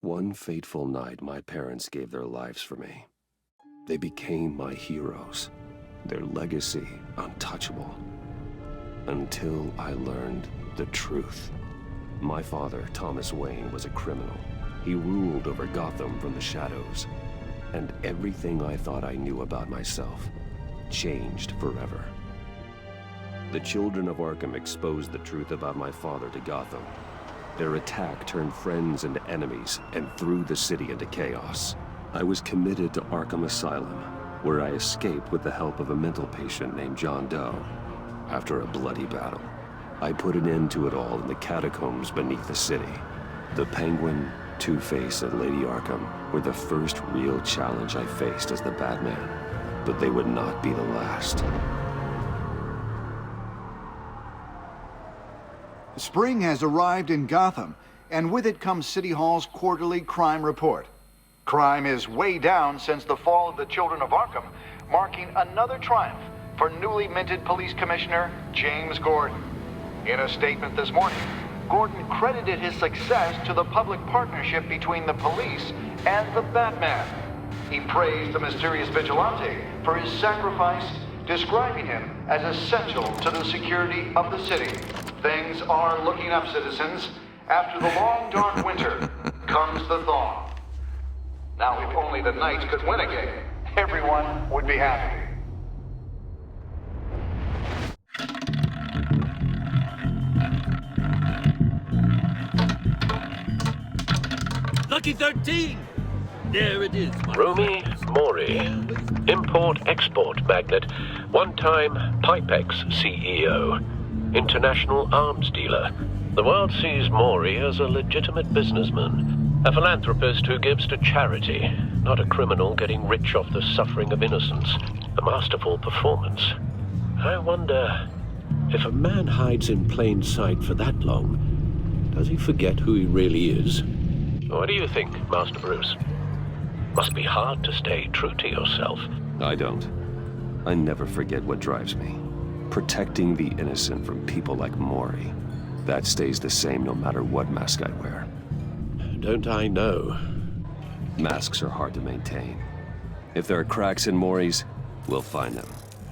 One fateful night, my parents gave their lives for me. They became my heroes, their legacy untouchable. Until I learned the truth. My father, Thomas Wayne, was a criminal. He ruled over Gotham from the shadows. And everything I thought I knew about myself changed forever. The children of Arkham exposed the truth about my father to Gotham. Their attack turned friends into enemies and threw the city into chaos. I was committed to Arkham Asylum, where I escaped with the help of a mental patient named John Doe. After a bloody battle, I put an end to it all in the catacombs beneath the city. The Penguin, Two-Face, and Lady Arkham were the first real challenge I faced as the Batman, but they would not be the last. Spring has arrived in Gotham, and with it comes City Hall's quarterly crime report. Crime is way down since the fall of the Children of Arkham, marking another triumph for newly minted Police Commissioner James Gordon. In a statement this morning, Gordon credited his success to the public partnership between the police and the Batman. He praised the mysterious vigilante for his sacrifice, describing him as essential to the security of the city. Things are looking up, citizens. After the long, dark winter comes the thaw. Now, if only the Knights could win again, everyone would be happy. Lucky 13! There it is, my Romy Mori, import-export magnate, one-time Pipex CEO, international arms dealer. The world sees Mori as a legitimate businessman, a philanthropist who gives to charity, not a criminal getting rich off the suffering of innocence. A masterful performance. I wonder, if a man hides in plain sight for that long, does he forget who he really is? What do you think, Master Bruce? Must be hard to stay true to yourself. I don't. I never forget what drives me. Protecting the innocent from people like Mori. That stays the same no matter what mask I wear. Don't I know? Masks are hard to maintain. If there are cracks in Mori's, we'll find them.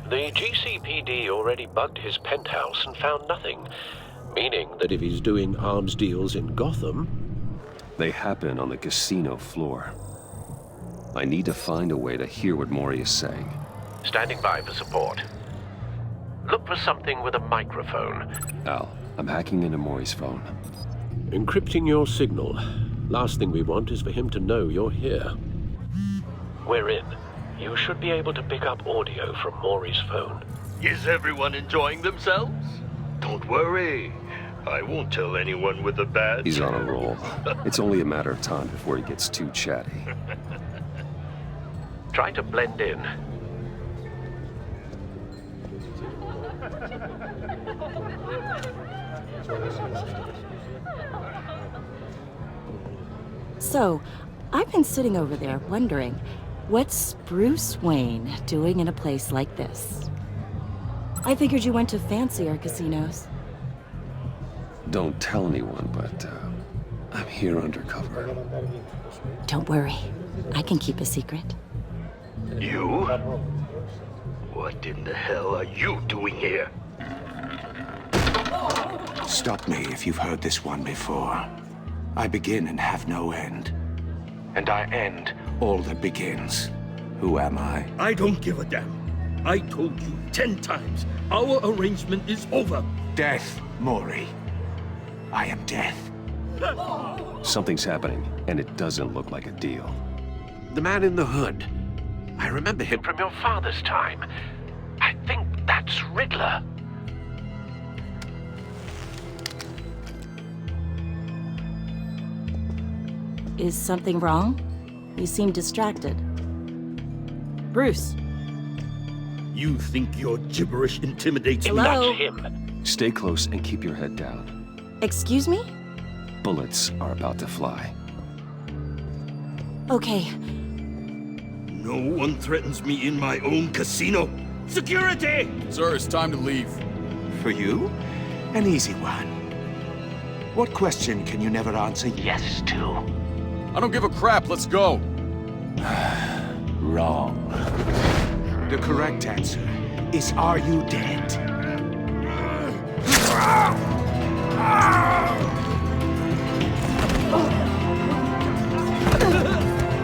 The GCPD already bugged his penthouse and found nothing. Meaning that if he's doing arms deals in Gotham... They happen on the casino floor. I need to find a way to hear what Mori is saying. Standing by for support. Look for something with a microphone. Al, I'm hacking into Mori's phone. Encrypting your signal. Last thing we want is for him to know you're here. We're in. You should be able to pick up audio from Mori's phone. Is everyone enjoying themselves? Don't worry. I won't tell anyone with a badge. He's on a roll. It's only a matter of time before he gets too chatty. Try to blend in. So, I've been sitting over there wondering, what's Bruce Wayne doing in a place like this? I figured you went to fancier casinos. Don't tell anyone, but I'm here undercover. Don't worry, I can keep a secret. You? What in the hell are you doing here? Stop me if you've heard this one before. I begin and have no end. And I end all that begins. Who am I? I don't give a damn. I told you 10 times. Our arrangement is over. Death, Mori. I am death. Something's happening, and it doesn't look like a deal. The man in the hood. I remember him from your father's time. I think that's Riddler. Is something wrong? You seem distracted. Bruce. You think your gibberish intimidates me? Hello? Not him. Stay close and keep your head down. Excuse me? Bullets are about to fly. Okay. No one threatens me in my own casino. Security! Sir, it's time to leave. For you? An easy one. What question can you never answer yes to? I don't give a crap, let's go! Wrong. The correct answer is, are you dead?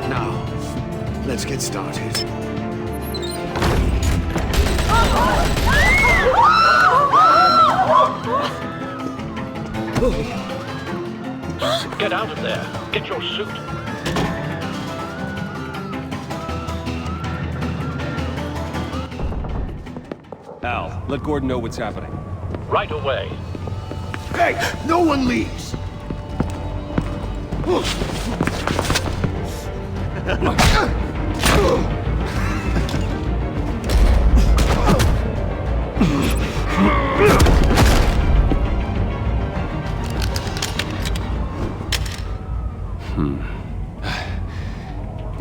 Now, let's get started. Get out of there. Get your suit. Al, let Gordon know what's happening. Right away. Hey, no one leaves!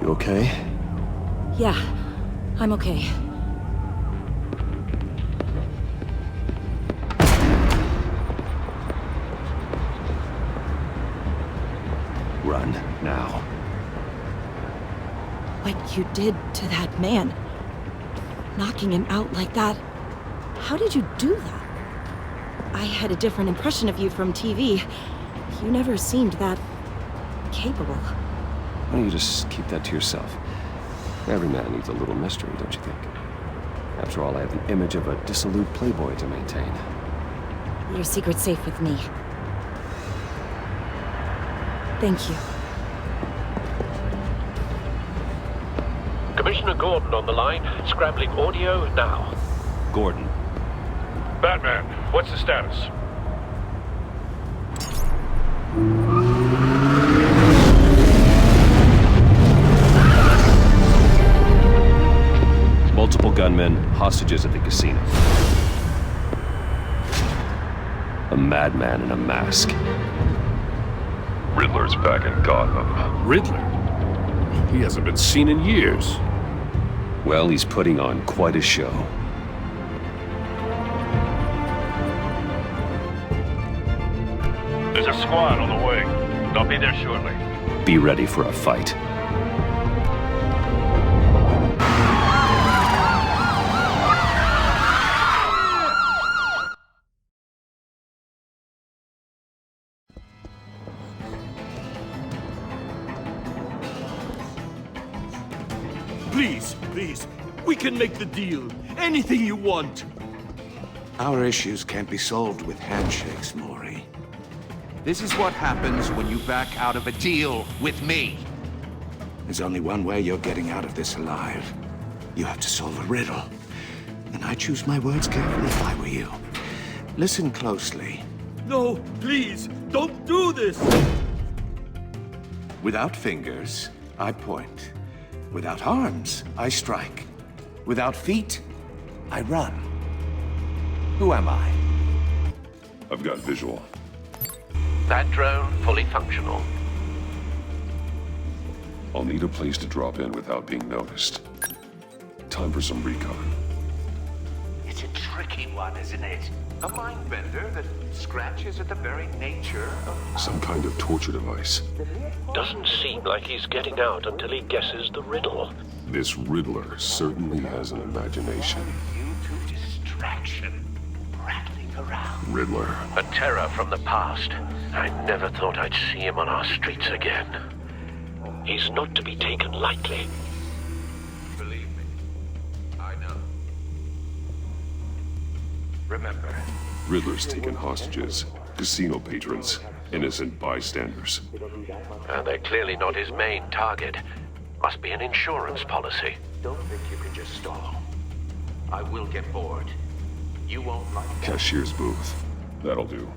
You okay? Yeah, I'm okay. Run, now. What you did to that man, knocking him out like that, how did you do that? I had a different impression of you from TV. You never seemed that capable. Why don't you just keep that to yourself? Every man needs a little mystery, don't you think? After all, I have the image of a dissolute playboy to maintain. Your secret's safe with me. Thank you. Commissioner Gordon on the line. Scrambling audio now. Gordon. Batman, what's the status? Multiple gunmen, hostages at the casino. A madman in a mask. Riddler's back in Gotham. Riddler? He hasn't been seen in years. Well, he's putting on quite a show. There's a squad on the way. They'll be there shortly. Be ready for a fight. Please, please, we can make the deal. Anything you want. Our issues can't be solved with handshakes, Maury. This is what happens when you back out of a deal with me. There's only one way you're getting out of this alive. You have to solve a riddle. And I choose my words carefully if I were you. Listen closely. No, please, don't do this! Without fingers, I point. Without arms, I strike. Without feet, I run. Who am I? I've got visual. That drone fully functional. I'll need a place to drop in without being noticed. Time for some recon. It's a tricky one, isn't it? A mind bender that scratches at the very nature of... Some kind of torture device. Doesn't seem like he's getting out until he guesses the riddle. This Riddler certainly has an imagination. You to distraction, rattling around. Riddler. A terror from the past. I never thought I'd see him on our streets again. He's not to be taken lightly. Believe me, I know. Remember, Riddler's taken hostages, casino patrons, innocent bystanders. They're clearly not his main target. Must be an insurance policy. don't think you can just stall. I will get bored. You won't like that. Cashier's booth. That'll do.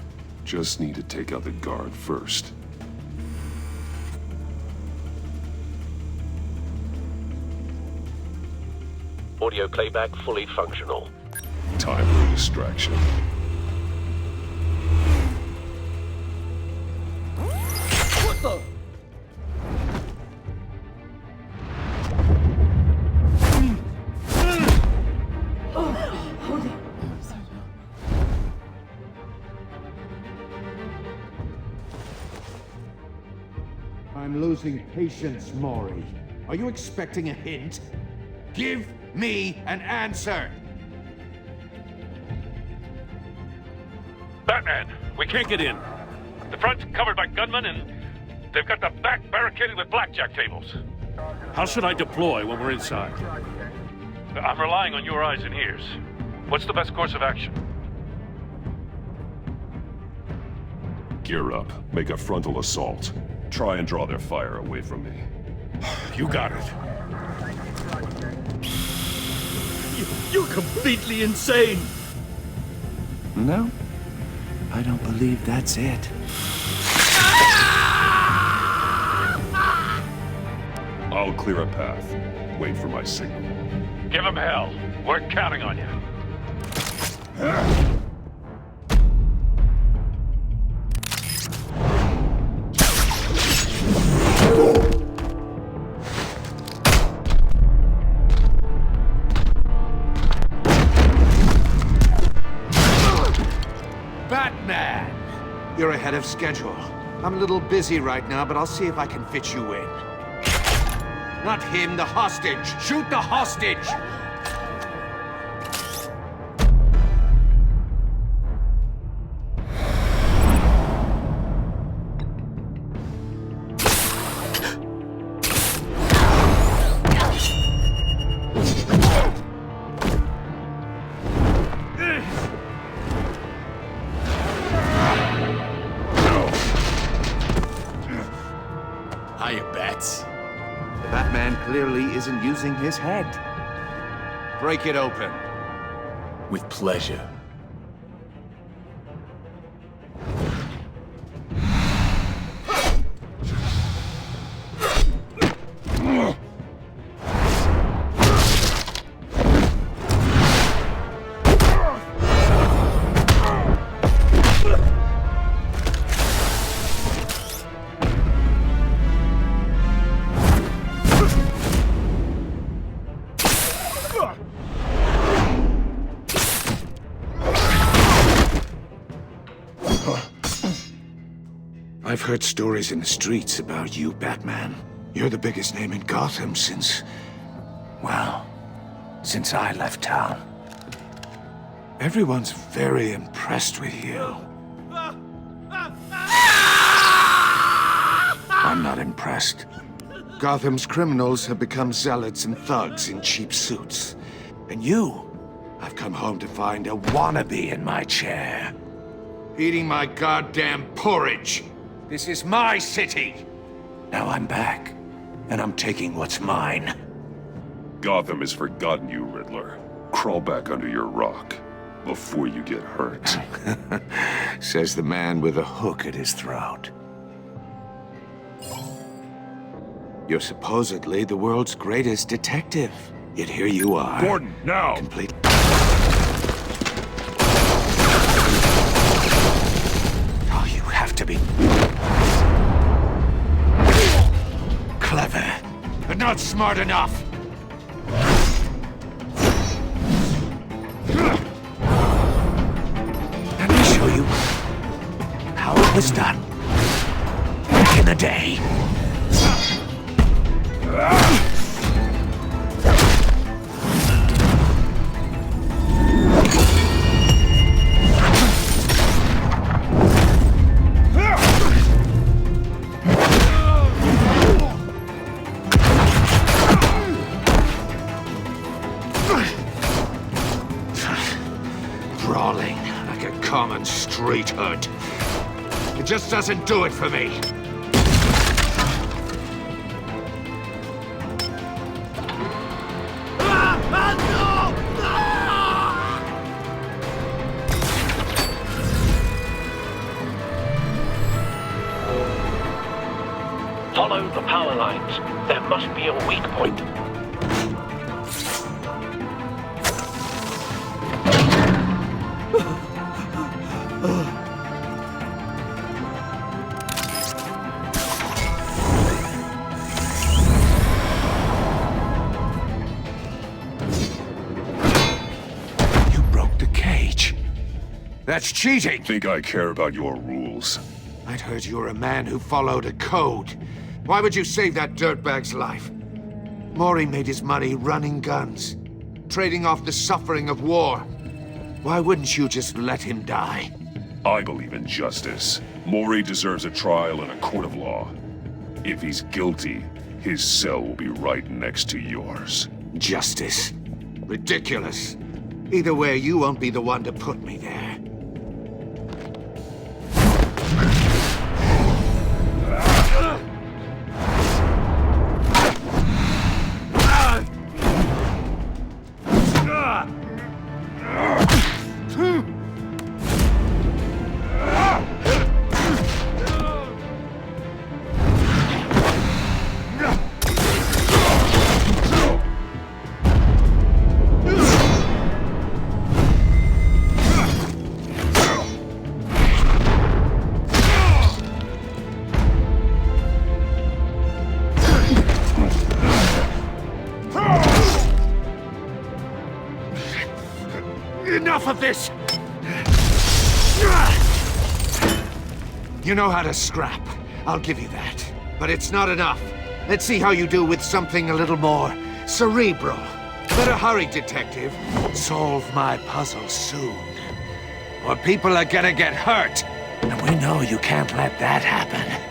Just need to take out the guard first. Audio playback fully functional. Time for a distraction. What the? I'm losing patience, Maury. Are you expecting a hint? Give me an answer! Batman, we can't get in. The front's covered by gunmen and they've got the back barricaded with blackjack tables. How should I deploy when we're inside? I'm relying on your eyes and ears. What's the best course of action? Gear up. Make a frontal assault. Try and draw their fire away from me. You got it. You're completely insane! No, I don't believe that's it. I'll clear a path. Wait for my signal. Give him hell. We're counting on you. Batman! You're ahead of schedule. I'm a little busy right now, but I'll see if I can fit you in. Not him, the hostage! Shoot the hostage! Hiya, Bats. The Batman clearly isn't using his head. Break it open. With pleasure. I've heard stories in the streets about you, Batman. You're the biggest name in Gotham since... well, since I left town. Everyone's very impressed with you. I'm not impressed. Gotham's criminals have become zealots and thugs in cheap suits. And you, I've come home to find a wannabe in my chair. Eating my goddamn porridge. This is my city. Now I'm back, and I'm taking what's mine. Gotham has forgotten you, Riddler. Crawl back under your rock before you get hurt. Says the man with a hook at his throat. You're supposedly the world's greatest detective. Yet here you are. Gordon, now! Complete. Oh, you have to be... clever, but not smart enough. Let me show you how it was done back in the day. Brawling like a common street hood. It just doesn't do it for me. Follow the power lines. There must be a weak point. You broke the cage. That's cheating. Think I care about your rules? I'd heard you were a man who followed a code. Why would you save that dirtbag's life? Maury made his money running guns, trading off the suffering of war. Why wouldn't you just let him die? I believe in justice. Maury deserves a trial in a court of law. If he's guilty, his cell will be right next to yours. Justice? Ridiculous. Either way, you won't be the one to put me there. Enough of this! You know how to scrap. I'll give you that. But it's not enough. Let's see how you do with something a little more cerebral. Better hurry, detective. Solve my puzzle soon. Or people are gonna get hurt. And we know you can't let that happen.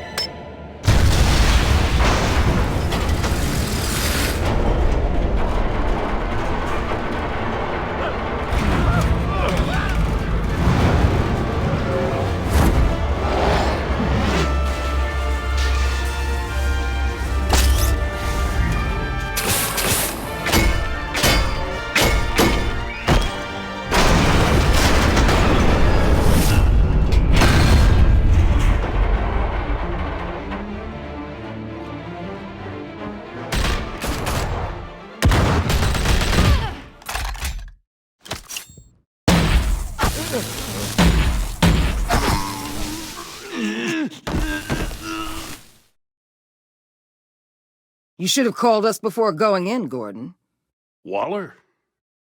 You should have called us before going in, Gordon. Waller?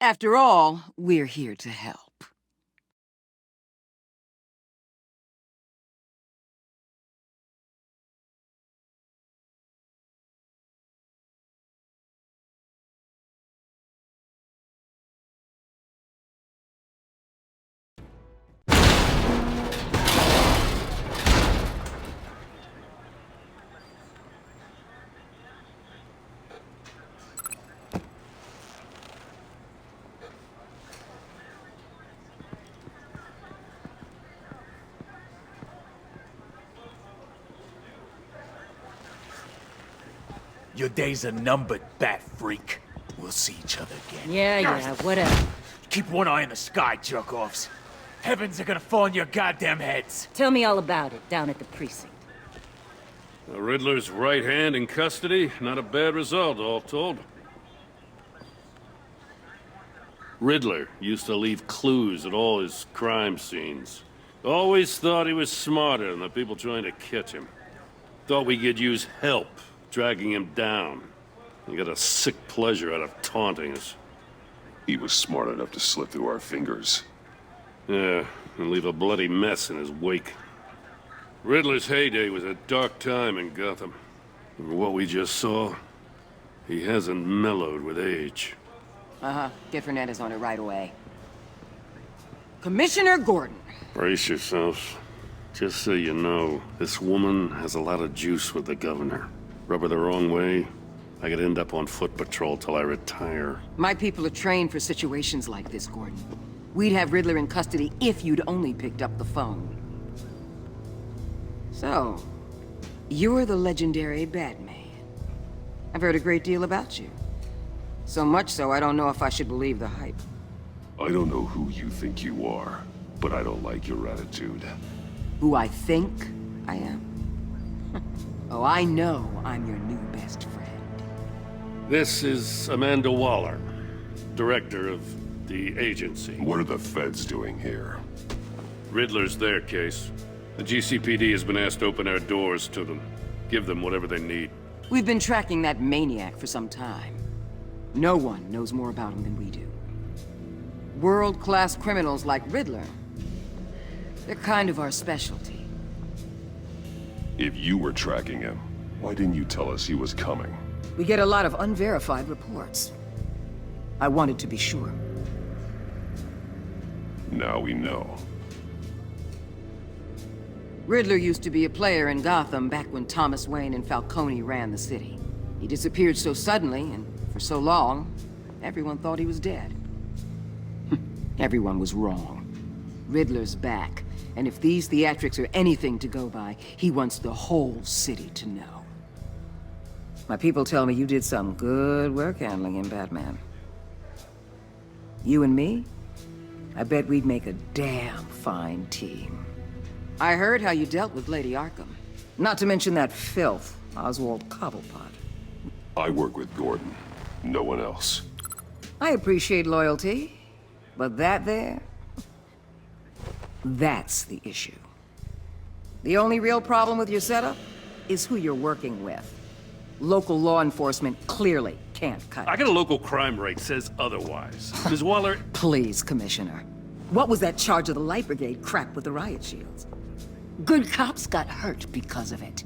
After all, we're here to help. Your days are numbered, bat freak. We'll see each other again. Yeah, whatever. Keep one eye in the sky, jerk-offs. Heavens are gonna fall on your goddamn heads. Tell me all about it down at the precinct. The Riddler's right hand in custody. Not a bad result, all told. Riddler used to leave clues at all his crime scenes. Always thought he was smarter than the people trying to catch him. Thought we could use help dragging him down. He got a sick pleasure out of taunting us. He was smart enough to slip through our fingers. Yeah, and leave a bloody mess in his wake. Riddler's heyday was a dark time in Gotham. And what we just saw, he hasn't mellowed with age. Get Fernandez on it right away. Commissioner Gordon. Brace yourselves. Just so you know, this woman has a lot of juice with the governor. Rub her the wrong way, I could end up on foot patrol till I retire. My people are trained for situations like this, Gordon. We'd have Riddler in custody if you'd only picked up the phone. So, you're the legendary Batman. I've heard a great deal about you. So much so, I don't know if I should believe the hype. I don't know who you think you are, but I don't like your attitude. Who I think I am? Oh, I know I'm your new best friend. This is Amanda Waller, director of the agency. What are the feds doing here? Riddler's their case. The GCPD has been asked to open our doors to them. Give them whatever they need. We've been tracking that maniac for some time. No one knows more about him than we do. World-class criminals like Riddler. They're kind of our specialty. If you were tracking him, Why didn't you tell us he was coming? We get a lot of unverified reports. I wanted to be sure. Now we know. Riddler used to be a player in Gotham back when Thomas Wayne and Falcone ran the city. He disappeared so suddenly and for so long, everyone thought he was dead. Everyone was wrong. Riddler's back, and if these theatrics are anything to go by, he wants the whole city to know. My people tell me you did some good work handling him, Batman. You and me? I bet we'd make a damn fine team. I heard how you dealt with Lady Arkham. Not to mention that filth, Oswald Cobblepot. I work with Gordon. No one else. I appreciate loyalty, but that there... that's the issue. The only real problem with your setup is who you're working with. Local law enforcement clearly can't cut it. I got a local crime rate says otherwise. Ms. Waller... Please, Commissioner. What was that charge of the Light Brigade crap with the riot shields? Good cops got hurt because of it.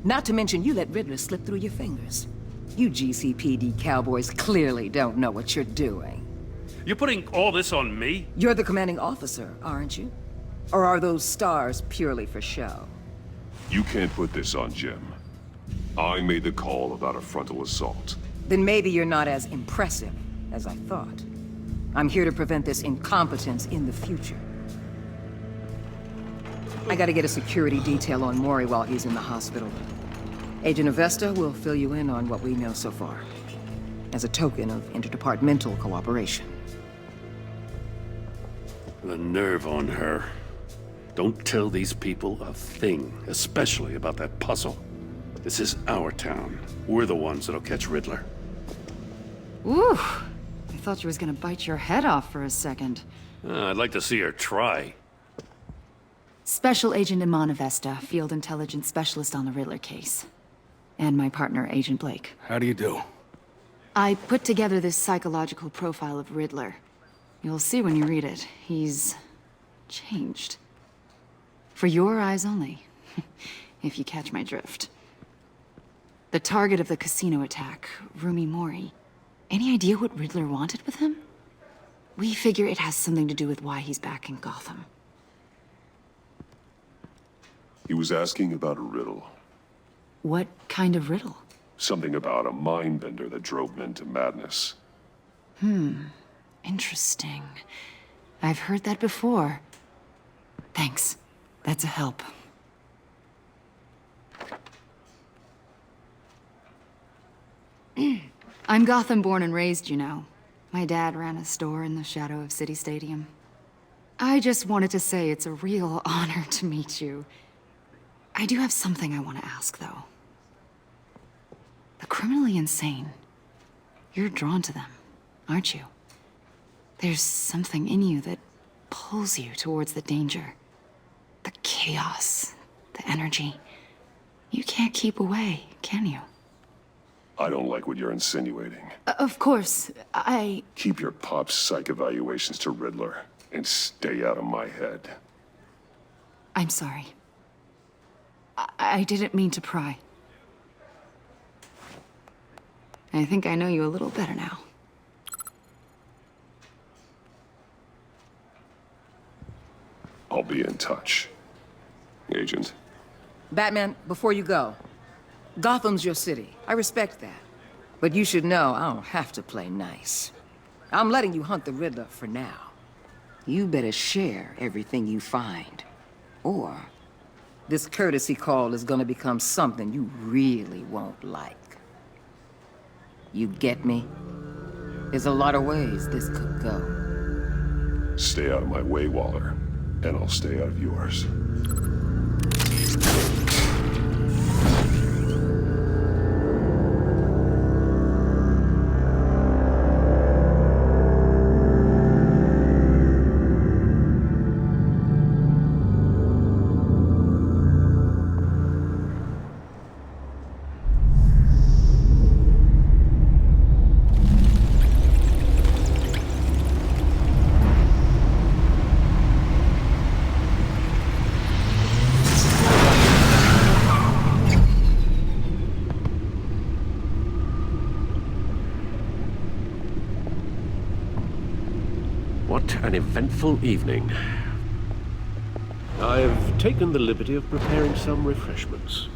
Not to mention you let Riddler slip through your fingers. You GCPD cowboys clearly don't know what you're doing. You're putting all this on me? You're the commanding officer, aren't you? Or are those stars purely for show? You can't put this on Jim. I made the call about a frontal assault. Then maybe you're not as impressive as I thought. I'm here to prevent this incompetence in the future. I gotta get a security detail on Maury while he's in the hospital. Agent Avesta will fill you in on what we know so far, as a token of interdepartmental cooperation. The nerve on her. Don't tell these people a thing, especially about that puzzle. This is our town. We're the ones that'll catch Riddler. Ooh, I thought she was gonna bite your head off for a second. I'd like to see her try. Special Agent Iman Avesta, Field Intelligence Specialist on the Riddler case. And my partner, Agent Blake. How do you do? I put together this psychological profile of Riddler. You'll see when you read it. He's... changed. For your eyes only, if you catch my drift. The target of the casino attack, Rumi Mori. Any idea what Riddler wanted with him? We figure it has something to do with why he's back in Gotham. He was asking about a riddle. What kind of riddle? Something about a mindbender that drove men to madness. Interesting. I've heard that before. Thanks. That's a help. I'm Gotham born and raised, you know. My dad ran a store in the shadow of City Stadium. I just wanted to say it's a real honor to meet you. I do have something I want to ask, though. The criminally insane. You're drawn to them, aren't you? There's something in you that pulls you towards the danger. The chaos, the energy. You can't keep away, can you? I don't like what you're insinuating. Of course, Keep your pop psych evaluations to Riddler and stay out of my head. I'm sorry. I didn't mean to pry. I think I know you a little better now. I'll be in touch. Agent. Batman, before you go, Gotham's your city. I respect that. But you should know I don't have to play nice. I'm letting you hunt the Riddler for now. You better share everything you find. Or this courtesy call is gonna become something you really won't like. You get me? There's a lot of ways this could go. Stay out of my way, Waller, and I'll stay out of yours. What an eventful evening. I've taken the liberty of preparing some refreshments.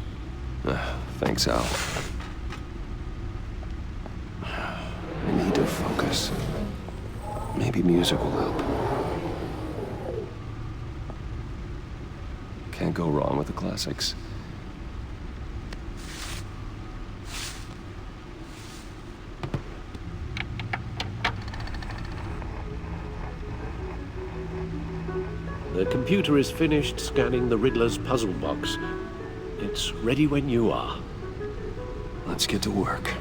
Thanks, Al. I need to focus. Maybe music will help. Can't go wrong with the classics. The computer is finished scanning the Riddler's puzzle box. It's ready when you are. Let's get to work.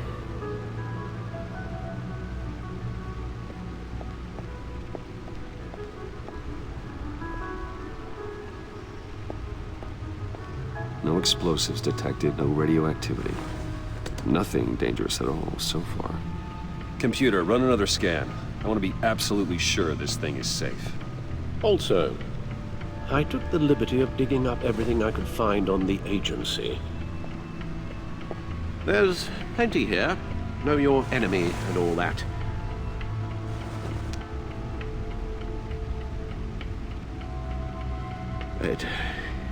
No explosives detected, no radioactivity. Nothing dangerous at all so far. Computer, run another scan. I want to be absolutely sure this thing is safe. Also, I took the liberty of digging up everything I could find on the agency. There's plenty here. Know your enemy and all that.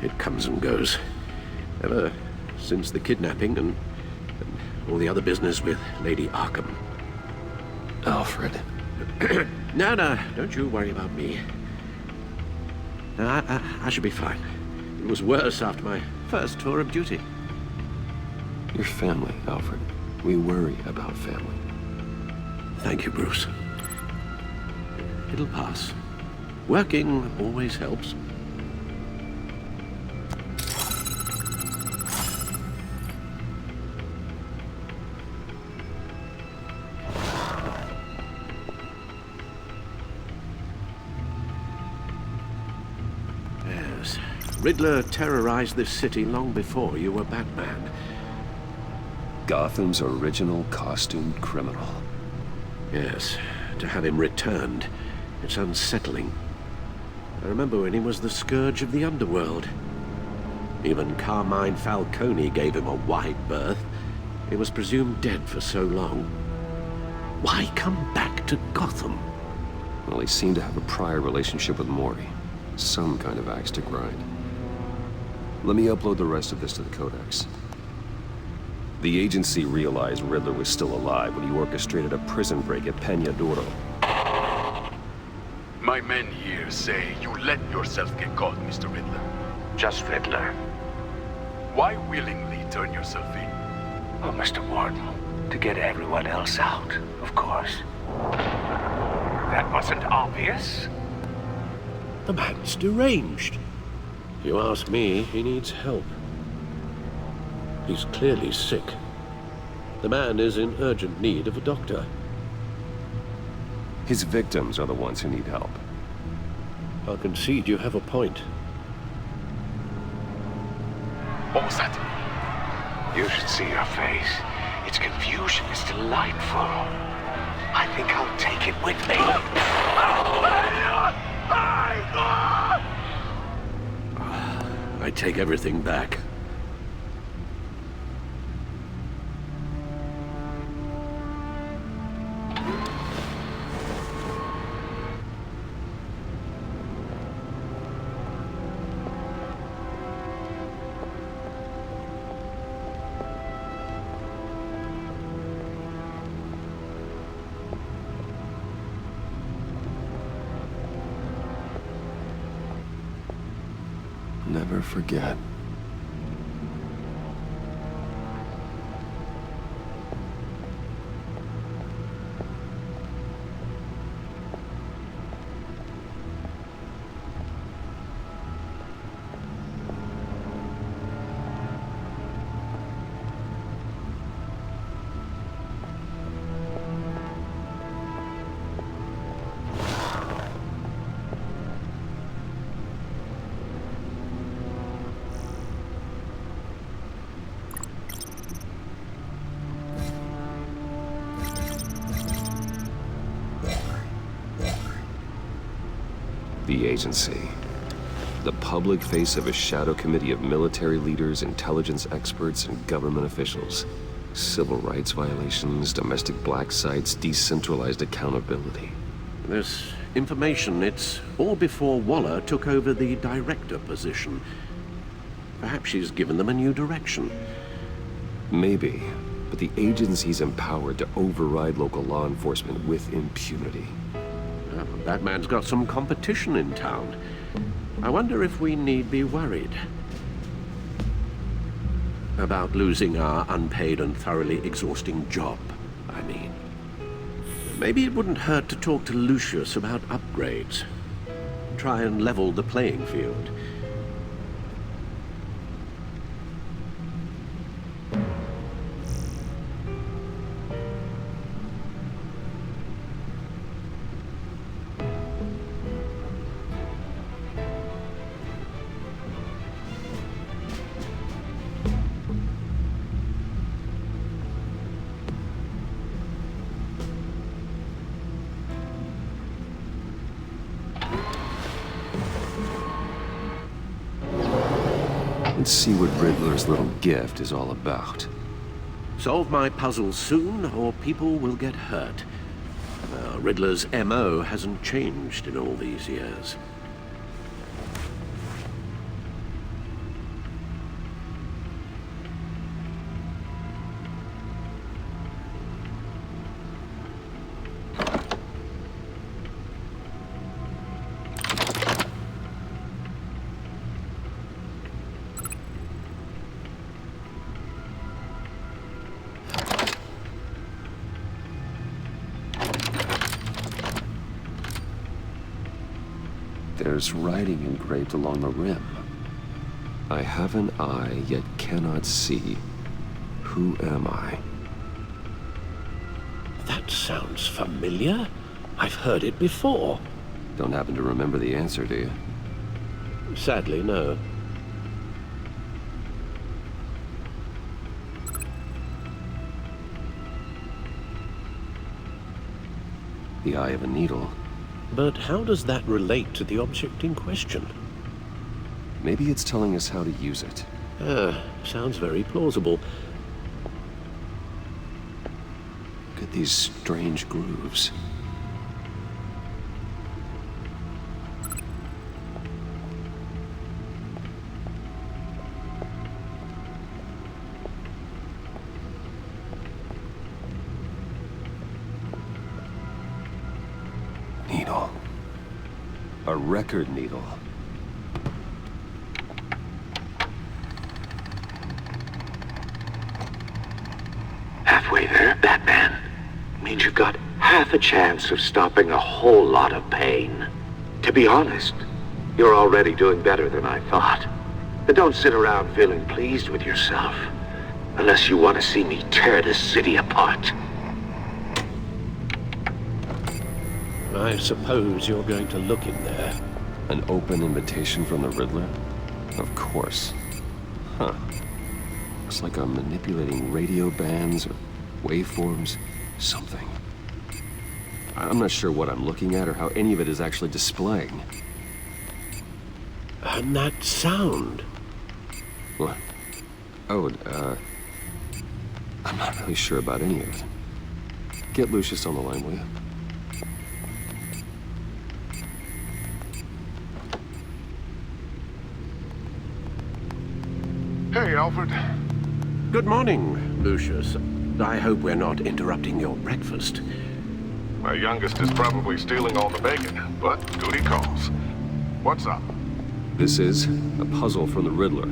It comes and goes. Ever since the kidnapping and all the other business with Lady Arkham. Alfred. No, don't you worry about me. No, I should be fine. It was worse after my first tour of duty. Your family, Alfred. We worry about family. Thank you, Bruce. It'll pass. Working always helps. Riddler terrorized this city long before you were Batman. Gotham's original costumed criminal. Yes, to have him returned, it's unsettling. I remember when he was the scourge of the underworld. Even Carmine Falcone gave him a wide berth. He was presumed dead for so long. Why come back to Gotham? Well, he seemed to have a prior relationship with Mori. Some kind of axe to grind. Let me upload the rest of this to the Codex. The agency realized Riddler was still alive when he orchestrated a prison break at Peña Duro. My men here say you let yourself get caught, Mr. Riddler. Just Riddler. Why willingly turn yourself in? Oh, Mr. Warden, to get everyone else out, of course. That wasn't obvious. The man's deranged. If you ask me, he needs help. He's clearly sick. The man is in urgent need of a doctor. His victims are the ones who need help. I'll concede you have a point. What was that? You should see your face. Its confusion is delightful. I think I'll take it with me. I take everything back. Never forget. The agency. The public face of a shadow committee of military leaders, intelligence experts, and government officials. Civil rights violations, domestic black sites, decentralized accountability. This information. It's all before Waller took over the director position. Perhaps she's given them a new direction. Maybe, but the agency's empowered to override local law enforcement with impunity. Well, that man's got some competition in town. I wonder if we need be worried about losing our unpaid and thoroughly exhausting job, I mean. Maybe it wouldn't hurt to talk to Lucius about upgrades. Try and level the playing field. Let's see what Riddler's little gift is all about. Solve my puzzles soon, or people will get hurt. Riddler's MO hasn't changed in all these years. There's writing engraved along the rim. I have an eye, yet cannot see. Who am I? That sounds familiar. I've heard it before. Don't happen to remember the answer, do you? Sadly, no. The eye of a needle. But how does that relate to the object in question? Maybe it's telling us how to use it. Sounds very plausible. Look at these strange grooves. Needle. A record needle. Halfway there, Batman. Means you've got half a chance of stopping a whole lot of pain. To be honest, you're already doing better than I thought. But don't sit around feeling pleased with yourself. Unless you want to see me tear this city apart. I suppose you're going to look in there. An open invitation from the Riddler? Of course. Huh. Looks like I'm manipulating radio bands or waveforms. Something. I'm not sure what I'm looking at or how any of it is actually displaying. And that sound. What? Oh, I'm not really sure about any of it. Get Lucius on the line, will you? Hey, Alfred. Good morning, Lucius. I hope we're not interrupting your breakfast. My youngest is probably stealing all the bacon, but duty calls. What's up? This is a puzzle from the Riddler.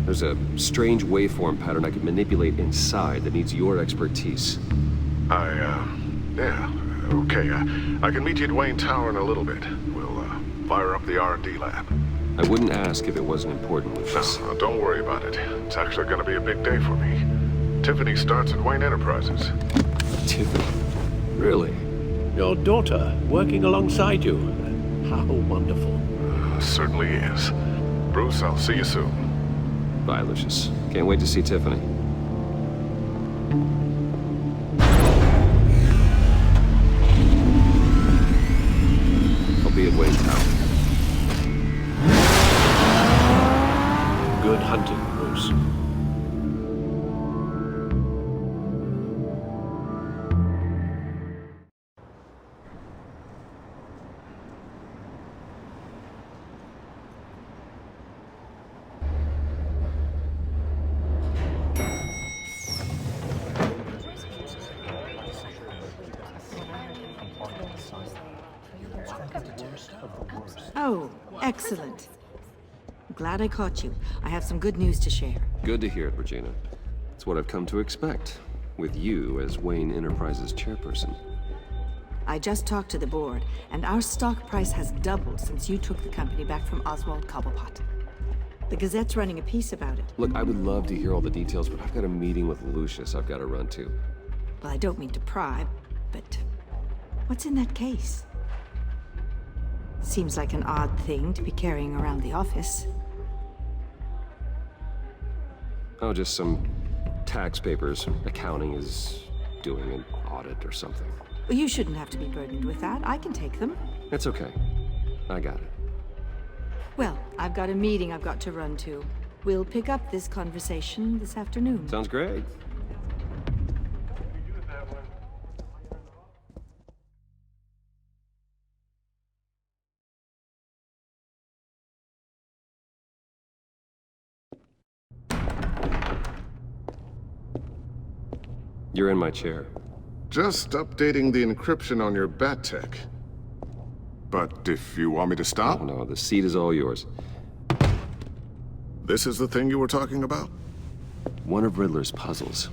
There's a strange waveform pattern I could manipulate inside that needs your expertise. Yeah, okay. I can meet you at Wayne Tower in a little bit. We'll, fire up the R&D lab. I wouldn't ask if it wasn't important, Lucius. No, don't worry about it. It's actually gonna be a big day for me. Tiffany starts at Wayne Enterprises. Tiffany? Really? Your daughter, working alongside you. How wonderful. Certainly is. Bruce, I'll see you soon. Bye, Lucius. Can't wait to see Tiffany. I'll be at Wayne Tower. Good hunting, Bruce. Excellent. Glad I caught you. I have some good news to share. Good to hear it, Regina. It's what I've come to expect, with you as Wayne Enterprises chairperson. I just talked to the board, and our stock price has doubled since you took the company back from Oswald Cobblepot. The Gazette's running a piece about it. Look, I would love to hear all the details, but I've got a meeting with Lucius I've got to run to. Well, I don't mean to pry, but what's in that case? Seems like an odd thing to be carrying around the office. Oh, just some tax papers. Accounting is doing an audit or something. Well, you shouldn't have to be burdened with that. I can take them. It's okay. I got it. Well, I've got a meeting I've got to run to. We'll pick up this conversation this afternoon. Sounds great. You're in my chair. Just updating the encryption on your bat tech. But if you want me to stop? Oh, no, the seat is all yours. This is the thing you were talking about? One of Riddler's puzzles.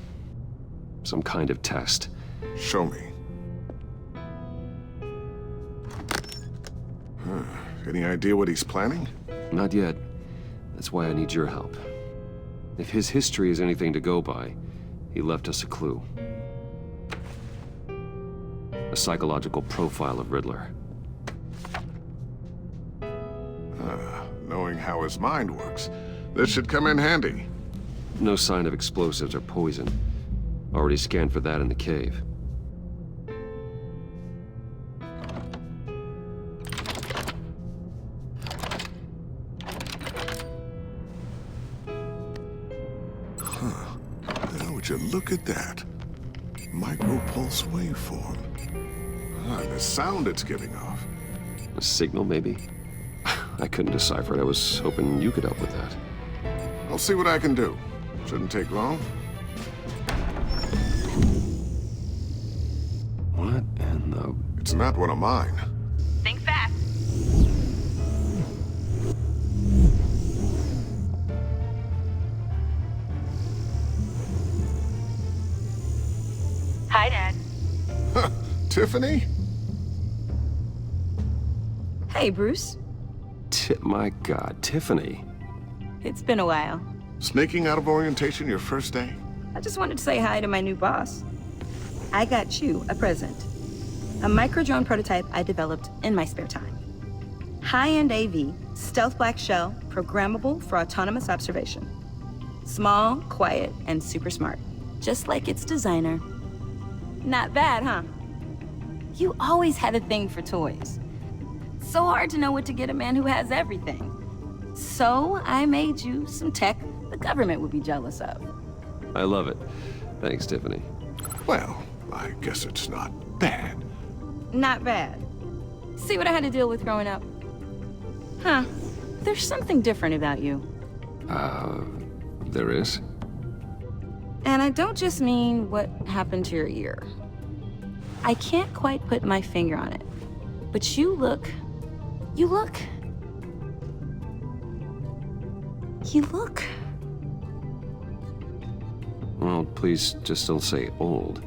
Some kind of test. Show me. Any idea what he's planning? Not yet. That's why I need your help. If his history is anything to go by, he left us a clue. A psychological profile of Riddler. Knowing how his mind works, this should come in handy. No sign of explosives or poison. Already scanned for that in the cave. Now would you look at that? Micro-pulse waveform. The sound it's giving off. A signal, maybe? I couldn't decipher it. I was hoping you could help with that. I'll see what I can do. Shouldn't take long. What in the... It's not one of mine. Think fast. Hi, Dad. Tiffany? Hey, Bruce. My God, Tiffany. It's been a while. Sneaking out of orientation your first day? I just wanted to say hi to my new boss. I got you a present. A micro-drone prototype I developed in my spare time. High-end AV, stealth black shell, programmable for autonomous observation. Small, quiet, and super smart. Just like its designer. Not bad, huh? You always had a thing for toys. So hard to know what to get a man who has everything. So I made you some tech the government would be jealous of. I love it. Thanks, Tiffany. Well, I guess it's not bad. Not bad. See what I had to deal with growing up? Huh. There's something different about you. There is? And I don't just mean what happened to your ear. I can't quite put my finger on it. But you look... Well, please just don't say old.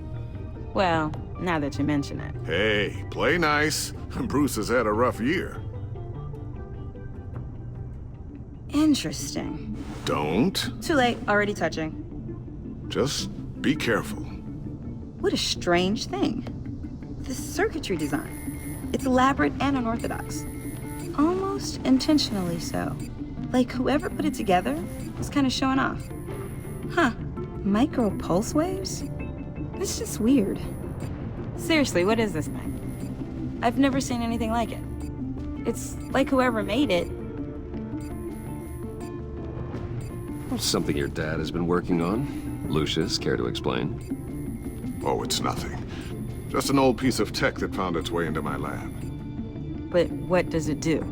Well, now that you mention it. Hey, play nice. Bruce has had a rough year. Interesting. Don't. Too late, already touching. Just be careful. What a strange thing. This circuitry design. It's elaborate and unorthodox. Almost intentionally so. Like whoever put it together was kind of showing off. Huh. Micro pulse waves? It's just weird. Seriously, what is this thing? I've never seen anything like it. It's like whoever made it. Something your dad has been working on. Lucius, care to explain? Oh, it's nothing. Just an old piece of tech that found its way into my lab. But what does it do?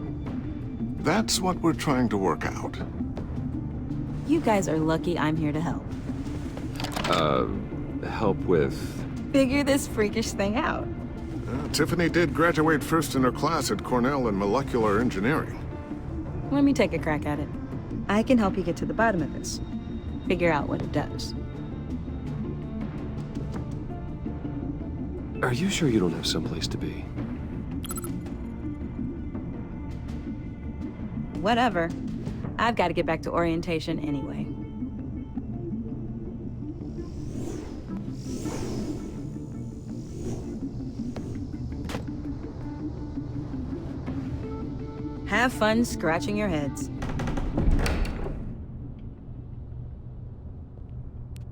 That's what we're trying to work out. You guys are lucky I'm here to help. Help with... Figure this freakish thing out. Tiffany did graduate first in her class at Cornell in molecular engineering. Let me take a crack at it. I can help you get to the bottom of this. Figure out what it does. Are you sure you don't have someplace to be? Whatever. I've got to get back to orientation anyway. Have fun scratching your heads.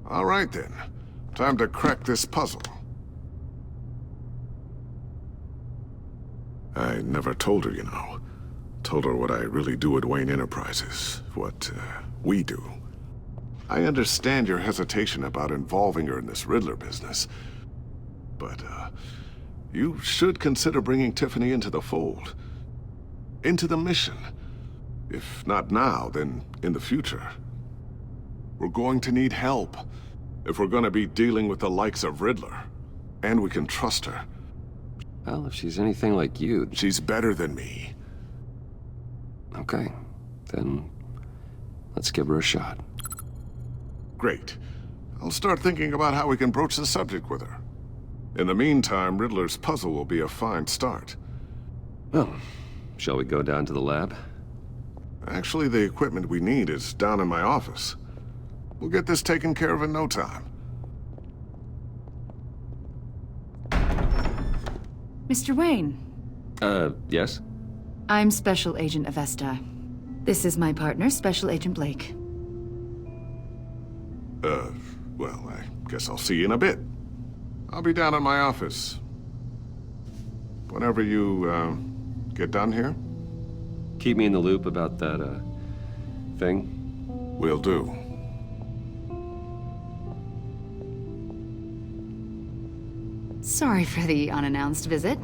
All right then. Time to crack this puzzle. I never told her, you know. Told her what I really do at Wayne Enterprises. What, we do. I understand your hesitation about involving her in this Riddler business. But, you should consider bringing Tiffany into the fold. Into the mission. If not now, then in the future. We're going to need help if we're going to be dealing with the likes of Riddler. And we can trust her. Well, if she's anything like you... She's better than me. Okay, then let's give her a shot. Great. I'll start thinking about how we can broach the subject with her. In the meantime, Riddler's puzzle will be a fine start. Well, shall we go down to the lab? Actually, the equipment we need is down in my office. We'll get this taken care of in no time. Mr. Wayne. Yes? I'm Special Agent Avesta. This is my partner, Special Agent Blake. Well, I guess I'll see you in a bit. I'll be down in my office. Whenever you, get done here? Keep me in the loop about that, thing? Will do. Sorry for the unannounced visit.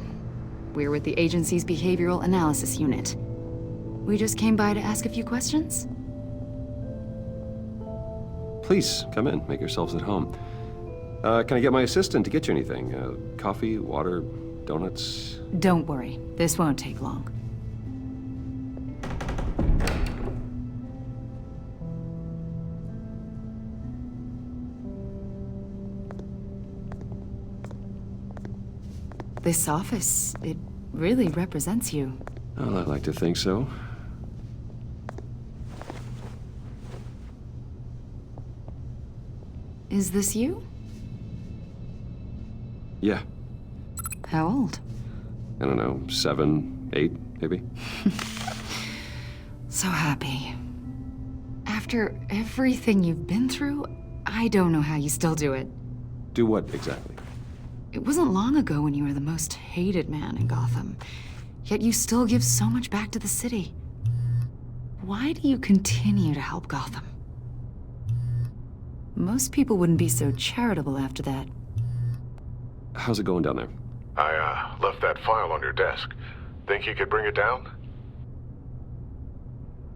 We're with the agency's Behavioral Analysis Unit. We just came by to ask a few questions. Please, come in. Make yourselves at home. Can I get my assistant to get you anything? Coffee, water, donuts? Don't worry. This won't take long. This office, it really represents you. Well, I'd like to think so. Is this you? Yeah. How old? I don't know, 7, 8, maybe? So happy. After everything you've been through, I don't know how you still do it. Do what exactly? It wasn't long ago when you were the most hated man in Gotham, yet you still give so much back to the city. Why do you continue to help Gotham? Most people wouldn't be so charitable after that. How's it going down there? I, left that file on your desk. Think you could bring it down?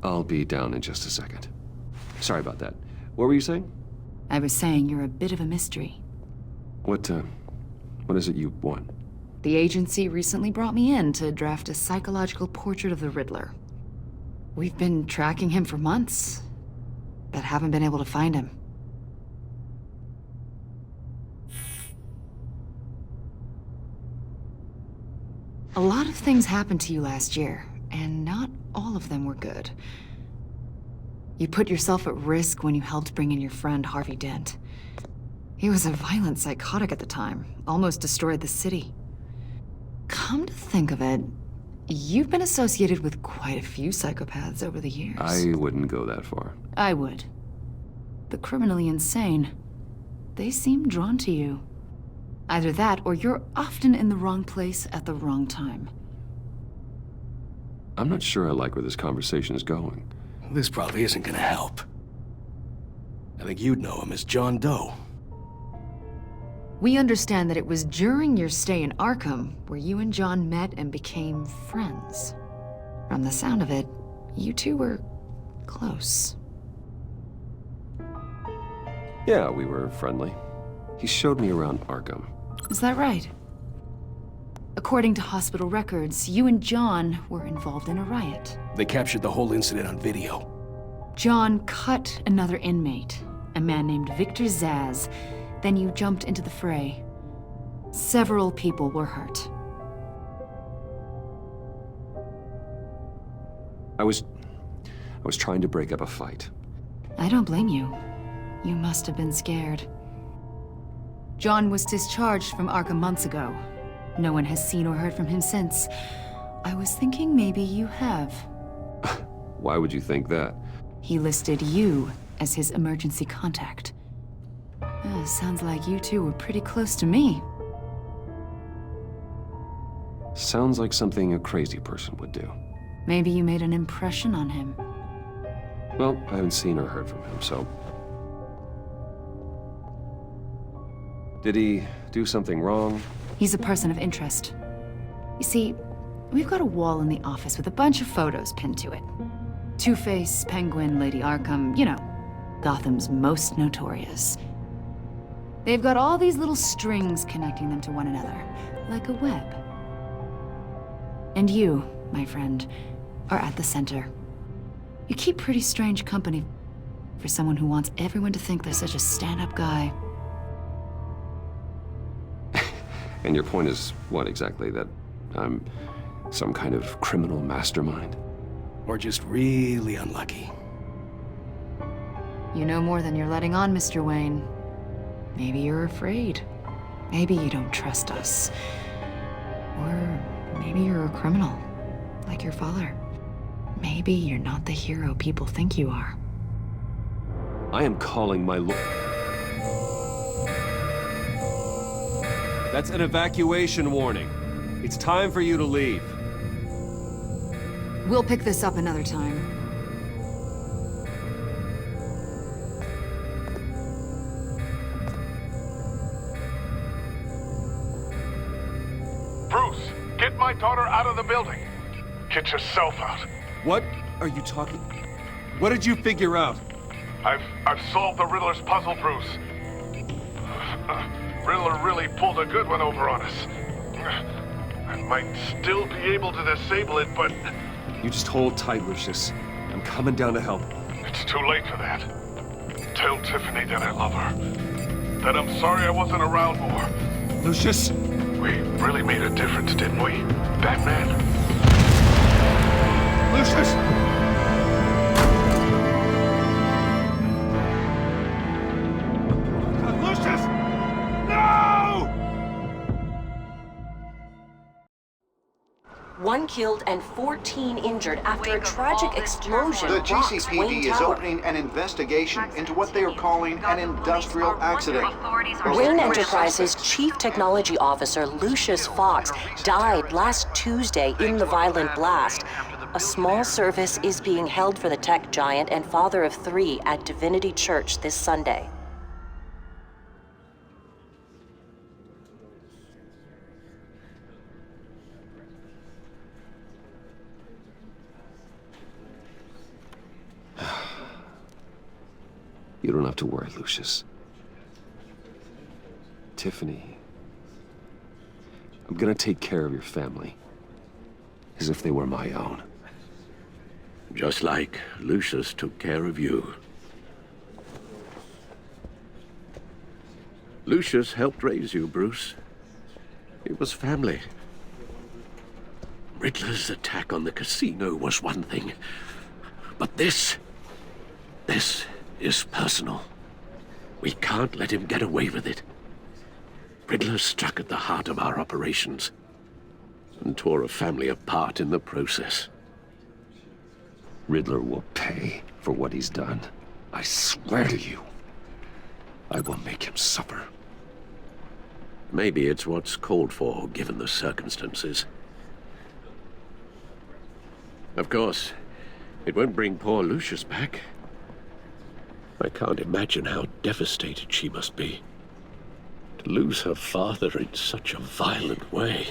I'll be down in just a second. Sorry about that. What were you saying? I was saying you're a bit of a mystery. What is it you want? The agency recently brought me in to draft a psychological portrait of the Riddler. We've been tracking him for months, but haven't been able to find him. A lot of things happened to you last year, and not all of them were good. You put yourself at risk when you helped bring in your friend Harvey Dent. He was a violent psychotic at the time, almost destroyed the city. Come to think of it, you've been associated with quite a few psychopaths over the years. I wouldn't go that far. I would. The criminally insane. They seem drawn to you. Either that, or you're often in the wrong place at the wrong time. I'm not sure I like where this conversation is going. This probably isn't gonna help. I think you'd know him as John Doe. We understand that it was during your stay in Arkham where you and John met and became friends. From the sound of it, you two were close. Yeah, we were friendly. He showed me around Arkham. Is that right? According to hospital records, you and John were involved in a riot. They captured the whole incident on video. John cut another inmate, a man named Victor Zaz. Then you jumped into the fray. Several people were hurt. I was trying to break up a fight. I don't blame you. You must have been scared. John was discharged from Arkham months ago. No one has seen or heard from him since. I was thinking maybe you have. Why would you think that? He listed you as his emergency contact. Sounds like you two were pretty close to me. Sounds like something a crazy person would do. Maybe you made an impression on him. Well, I haven't seen or heard from him, so... Did he do something wrong? He's a person of interest. You see, we've got a wall in the office with a bunch of photos pinned to it. Two-Face, Penguin, Lady Arkham, you know, Gotham's most notorious. They've got all these little strings connecting them to one another, like a web. And you, my friend, are at the center. You keep pretty strange company for someone who wants everyone to think they're such a stand-up guy. And your point is what exactly? That I'm some kind of criminal mastermind? Or just really unlucky. You know more than you're letting on, Mr. Wayne. Maybe you're afraid. Maybe you don't trust us. Or maybe you're a criminal, like your father. Maybe you're not the hero people think you are. I am calling my That's an evacuation warning. It's time for you to leave. We'll pick this up another time. Bruce, get my daughter out of the building. Get yourself out. What are you talking? What did you figure out? I've solved the Riddler's puzzle, Bruce. Riddler really pulled a good one over on us. I might still be able to disable it, but... You just hold tight, Lucius. I'm coming down to help. It's too late for that. Tell Tiffany that I love her. That I'm sorry I wasn't around more. Lucius! We really made a difference, didn't we, Batman? Lucius! Lucius! No! One killed and 14 injured after a tragic explosion. The rocks GCPD Wayne is Tower. opening an investigation into what they are calling an industrial accident. Wayne Enterprises' Chief Technology Officer Lucius Fox died last Tuesday in the violent blast. A small service is being held for the tech giant and father of 3 at Divinity Church this Sunday. You don't have to worry, Lucius. Tiffany, I'm gonna take care of your family. As if they were my own. Just like Lucius took care of you. Lucius helped raise you, Bruce. It was family. Riddler's attack on the casino was one thing. But this is personal. We can't let him get away with it. Riddler struck at the heart of our operations and tore a family apart in the process. Riddler will pay for what he's done. I swear to you. I will make him suffer. Maybe it's what's called for, given the circumstances. Of course, it won't bring poor Lucius back. I can't imagine how devastated she must be. To lose her father in such a violent way.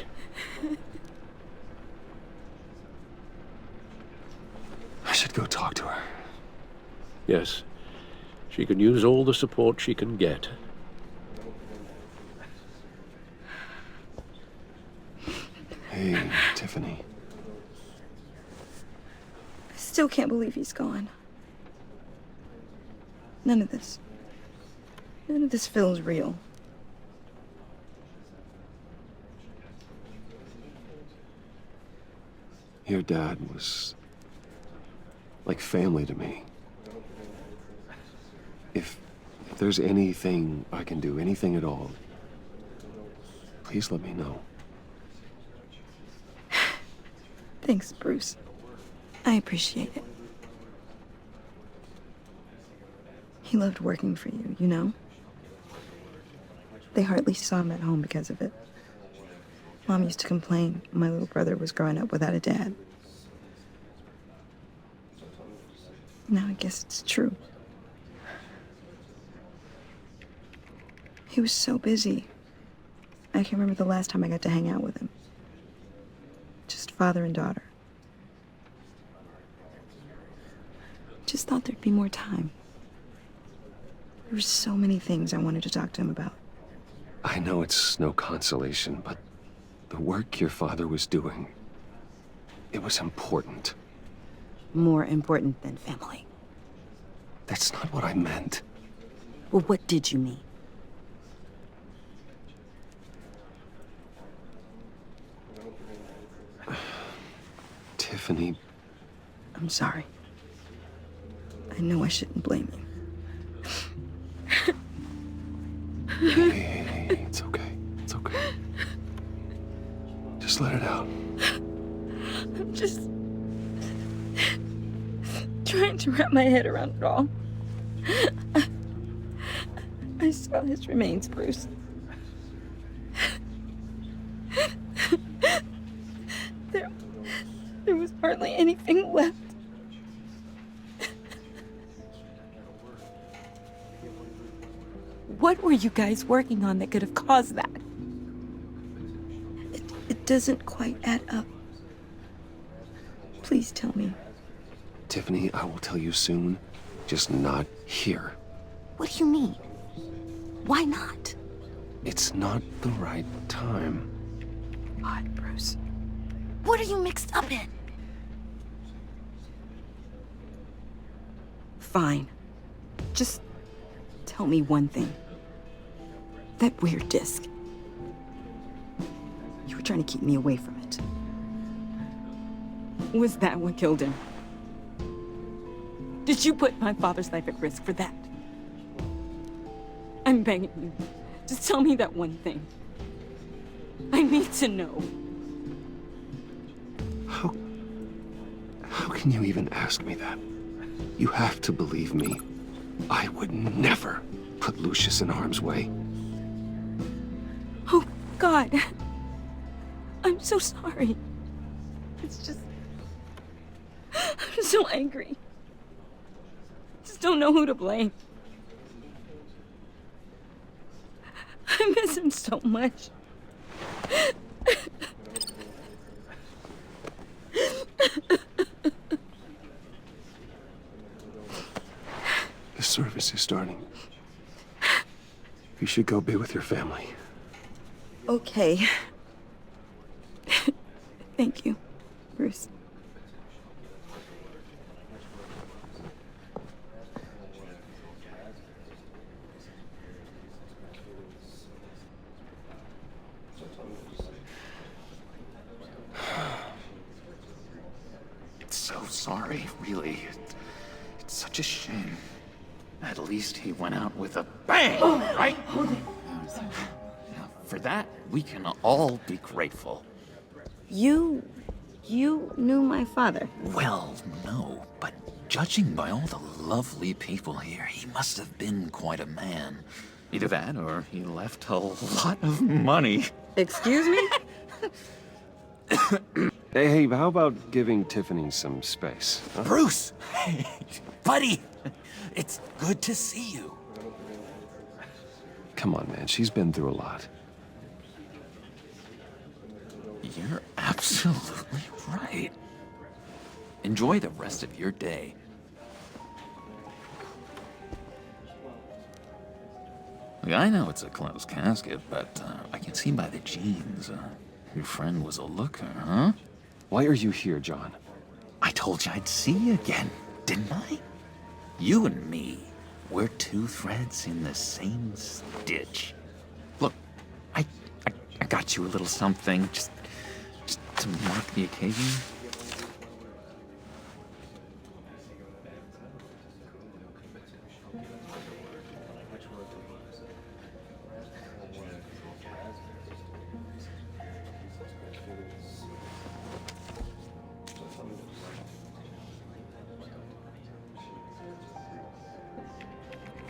I should go talk to her. Yes, she can use all the support she can get. Tiffany. I still can't believe he's gone. None of this feels real. Your dad was like family to me. If there's anything I can do, anything at all, please let me know. Thanks, Bruce. I appreciate it. He loved working for you, you know? They hardly saw him at home because of it. Mom used to complain my little brother was growing up without a dad. Now I guess it's true. He was so busy. I can remember the last time I got to hang out with him. Just father and daughter. Just thought there'd be more time. There were so many things I wanted to talk to him about. I know it's no consolation, but the work your father was doing, it was important. More important than family. That's not what I meant. Well, what did you mean? Tiffany. I'm sorry. I know I shouldn't blame you. Hey, it's okay. It's okay. Just let it out. I'm just trying to wrap my head around it all. I saw his remains, Bruce. There was hardly anything left. What were you guys working on that could have caused that? It doesn't quite add up. Please tell me. Tiffany, I will tell you soon, just not here. What do you mean? Why not? It's not the right time. God, Bruce. What are you mixed up in? Fine. Just tell me one thing. That weird disc. You were trying to keep me away from it. Was that what killed him? Did you put my father's life at risk for that? I'm begging you. Just tell me that one thing. I need to know. How can you even ask me that? You have to believe me. I would never put Lucius in harm's way. Oh, God. I'm so sorry. It's just... I'm so angry. Just don't know who to blame. I miss him so much. The service is starting. You should go be with your family. Okay. Thank you, Bruce. So sorry, really. It's such a shame. At least he went out with a bang, right? For that, we can all be grateful. You knew my father? Well, no, but judging by all the lovely people here, he must have been quite a man. Either that, or he left a lot of money. Excuse me? Hey, how about giving Tiffany some space? Huh? Bruce! Hey, buddy! It's good to see you. Come on, man. She's been through a lot. You're absolutely right. Enjoy the rest of your day. I know it's a closed casket, but I can see by the jeans. Your friend was a looker, huh? Why are you here, John? I told you I'd see you again, didn't I? You and me, we're two threads in the same stitch. Look, I got you a little something, just to mark the occasion.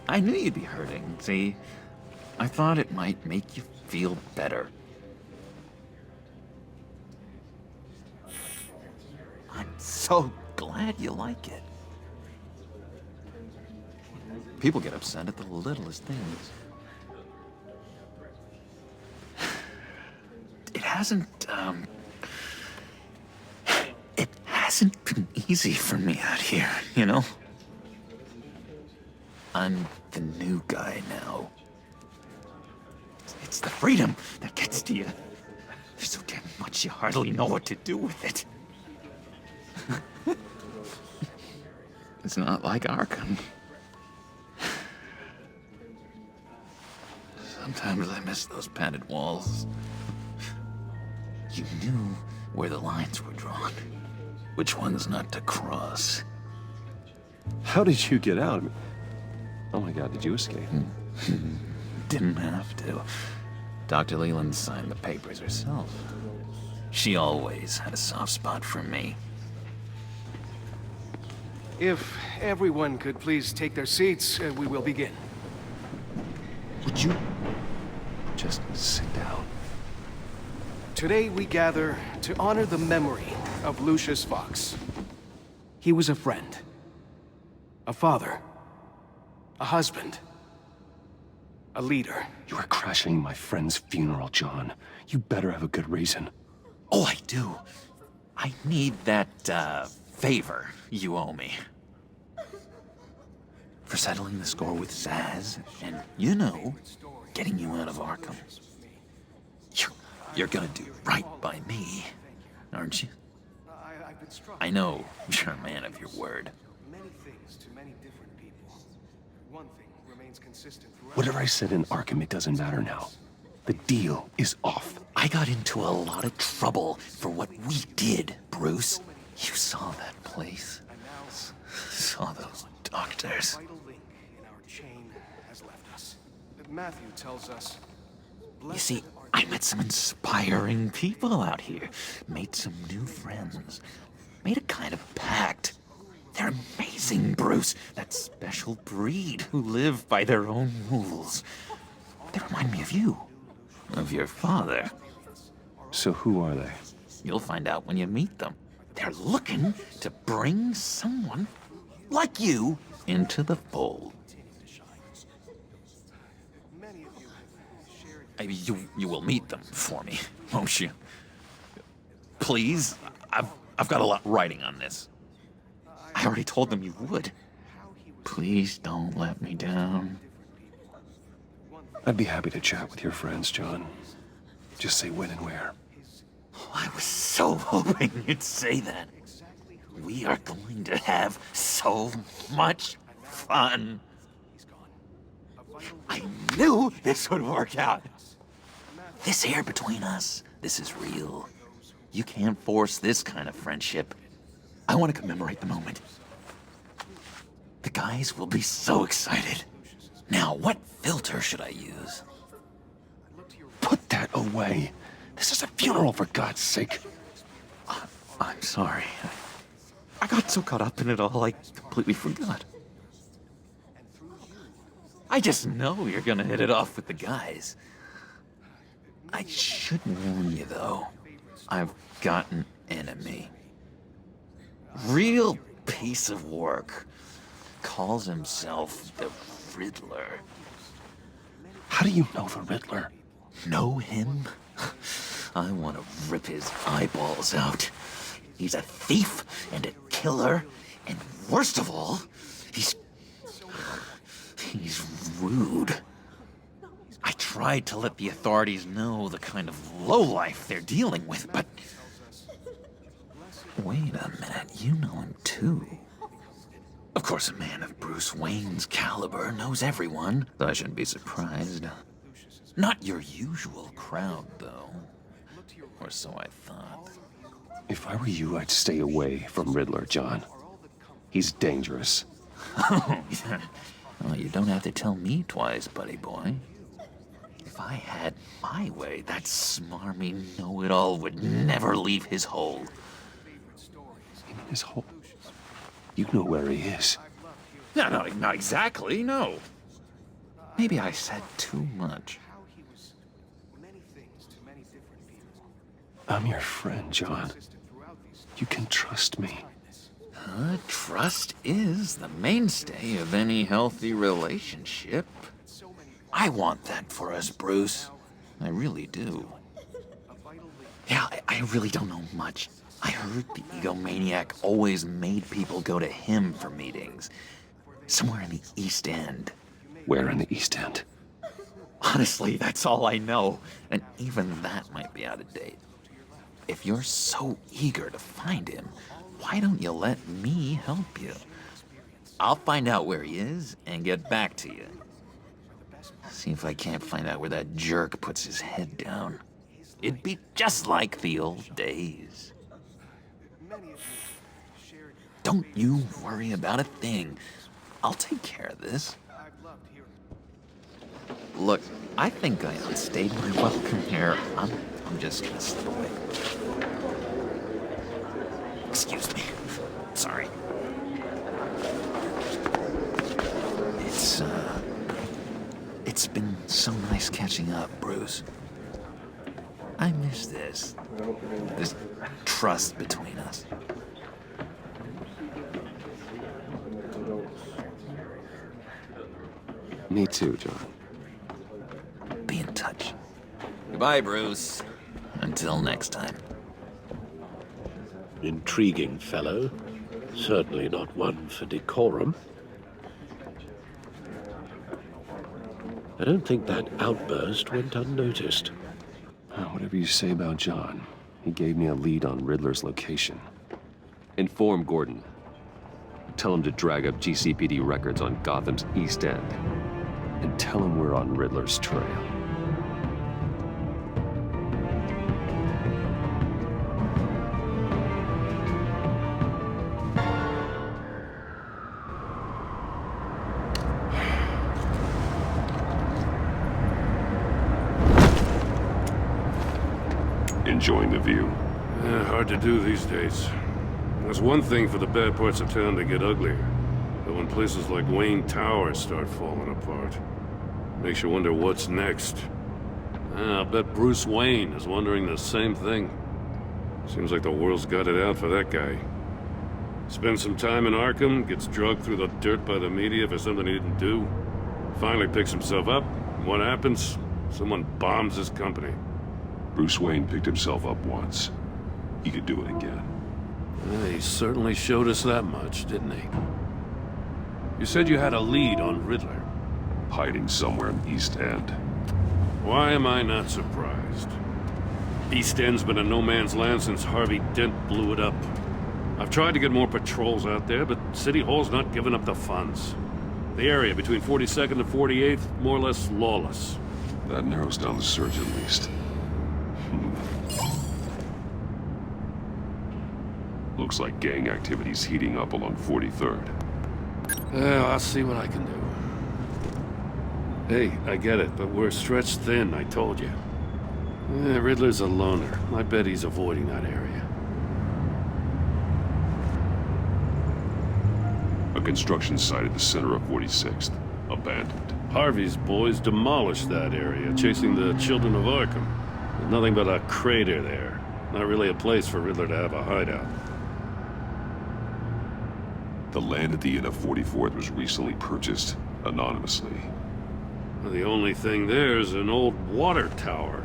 I knew you'd be hurting, see? I thought it might make you feel better. I'm so glad you like it. People get upset at the littlest things. It hasn't been easy for me out here, you know? I'm the new guy now. It's the freedom that gets to you. There's so damn much you hardly know what to do with it. It's not like Arkham. Sometimes I miss those padded walls. You knew where the lines were drawn. Which ones not to cross. How did you get out? Oh my God, did you escape? Didn't have to. Dr. Leland signed the papers herself. She always had a soft spot for me. If everyone could please take their seats, we will begin. Would you just sit down? Today we gather to honor the memory of Lucius Fox. He was a friend, a father, a husband, a leader. You are crashing my friend's funeral, John. You better have a good reason. Oh, I do. I need that, favor you owe me. For settling the score with Zaz, and, you know, getting you out of Arkham. You're gonna do right by me, aren't you? I know you're a man of your word. Many things to many different people. One thing remains consistent throughout. Whatever I said in Arkham, it doesn't matter now. The deal is off. I got into a lot of trouble for what we did, Bruce. You saw that place. Saw those doctors. Vital link in our chain has left us. Matthew tells us. You see, I met some inspiring people out here. Made some new friends. Made a kind of pact. They're amazing, Bruce. That special breed who live by their own rules. They remind me of you. Of your father. So who are they? You'll find out when you meet them. They're looking to bring someone like you into the fold. You will meet them for me, won't you? Please? I've got a lot writing on this. I already told them you would. Please don't let me down. I'd be happy to chat with your friends, John. Just say when and where. I was so hoping you'd say that. We are going to have so much fun. I knew this would work out. This here between us, this is real. You can't force this kind of friendship. I want to commemorate the moment. The guys will be so excited. Now, what filter should I use? Put that away. This is a funeral, for God's sake. I'm sorry. I got so caught up in it all, I completely forgot. I just know you're gonna hit it off with the guys. I should warn you, though. I've got an enemy. Real piece of work. Calls himself the Riddler. How do you know the Riddler? Know him? I want to rip his eyeballs out. He's a thief and a killer, and worst of all, he's rude. I tried to let the authorities know the kind of lowlife they're dealing with, but Wait a minute, you know him too. Of course, a man of Bruce Wayne's caliber knows everyone, so I shouldn't be surprised. Not your usual crowd, though. Or so I thought. If I were you, I'd stay away from Riddler, John. He's dangerous. Oh, yeah. Well, you don't have to tell me twice, buddy boy. If I had my way, that smarmy know-it-all would never leave his hole. His hole? You know where he is. No, not exactly, no. Maybe I said too much. I'm your friend, John. You can trust me. Trust is the mainstay of any healthy relationship. I want that for us, Bruce. I really do. Yeah, I really don't know much. I heard the egomaniac always made people go to him for meetings. Somewhere in the East End. Where in the East End? Honestly, that's all I know. And even that might be out of date. If you're so eager to find him, why don't you let me help you? I'll find out where he is and get back to you. See if I can't find out where that jerk puts his head down. It'd be just like the old days. Don't you worry about a thing. I'll take care of this. Look, I think I outstayed my welcome here. I'm just gonna slip away. Excuse me. Sorry. It's been so nice catching up, Bruce. I miss this trust between us. Me too, John. Be in touch. Goodbye, Bruce. Until next time. Intriguing fellow. Certainly not one for decorum. I don't think that outburst went unnoticed. Whatever you say about John, he gave me a lead on Riddler's location. Inform Gordon. Tell him to drag up GCPD records on Gotham's East End. And tell him we're on Riddler's trail. Enjoying the view? Yeah, hard to do these days. There's one thing for the bad parts of town to get uglier. But when places like Wayne Tower start falling apart, makes you wonder what's next. I'll bet Bruce Wayne is wondering the same thing. Seems like the world's got it out for that guy. Spends some time in Arkham, gets drugged through the dirt by the media for something he didn't do. Finally picks himself up, and what happens? Someone bombs his company. Bruce Wayne picked himself up once. He could do it again. He certainly showed us that much, didn't he? You said you had a lead on Riddler. Hiding somewhere in East End. Why am I not surprised? East End's been a no-man's land since Harvey Dent blew it up. I've tried to get more patrols out there, but City Hall's not giving up the funds. The area between 42nd and 48th, more or less lawless. That narrows down the search at least. Looks like gang activity's heating up along 43rd. Well, I'll see what I can do. Hey, I get it, but we're stretched thin, I told you. Riddler's a loner. I bet he's avoiding that area. A construction site at the center of 46th. Abandoned. Harvey's boys demolished that area, chasing the children of Arkham. There's nothing but a crater there. Not really a place for Riddler to have a hideout. The land at the end of 44th was recently purchased, anonymously. Well, the only thing there is an old water tower.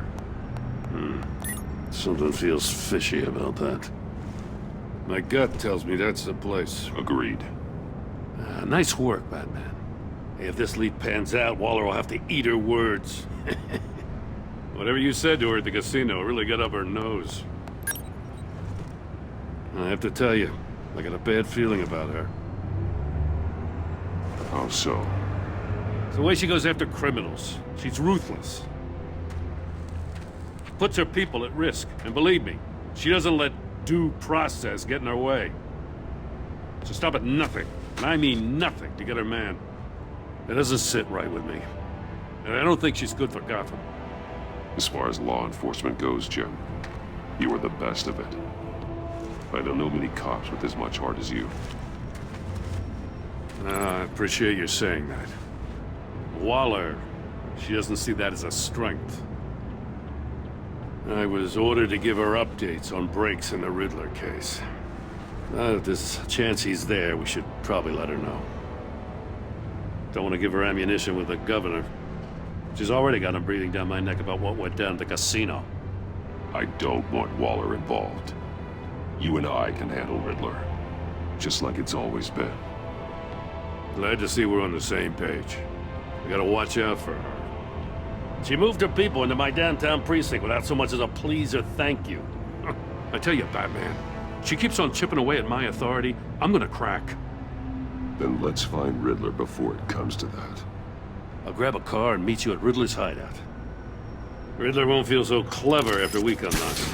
Something feels fishy about that. My gut tells me that's the place. Agreed. Nice work, Batman. Hey, if this lead pans out, Waller will have to eat her words. Whatever you said to her at the casino really got up her nose. I have to tell you, I got a bad feeling about her. How so? It's the way she goes after criminals. She's ruthless. Puts her people at risk, and believe me, she doesn't let due process get in her way. So stop at nothing, and I mean nothing, to get her man. It doesn't sit right with me. And I don't think she's good for Gotham. As far as law enforcement goes, Jim, you are the best of it. I don't know many cops with as much heart as you. I appreciate you saying that. Waller, she doesn't see that as a strength. I was ordered to give her updates on breaks in the Riddler case. If there's a chance he's there, we should probably let her know. Don't want to give her ammunition with the governor. She's already got him breathing down my neck about what went down at the casino. I don't want Waller involved. You and I can handle Riddler, just like it's always been. Glad to see we're on the same page. We gotta watch out for her. She moved her people into my downtown precinct without so much as a please or thank you. I tell you, Batman, she keeps on chipping away at my authority. I'm gonna crack. Then let's find Riddler before it comes to that. I'll grab a car and meet you at Riddler's hideout. Riddler won't feel so clever after we come knocking.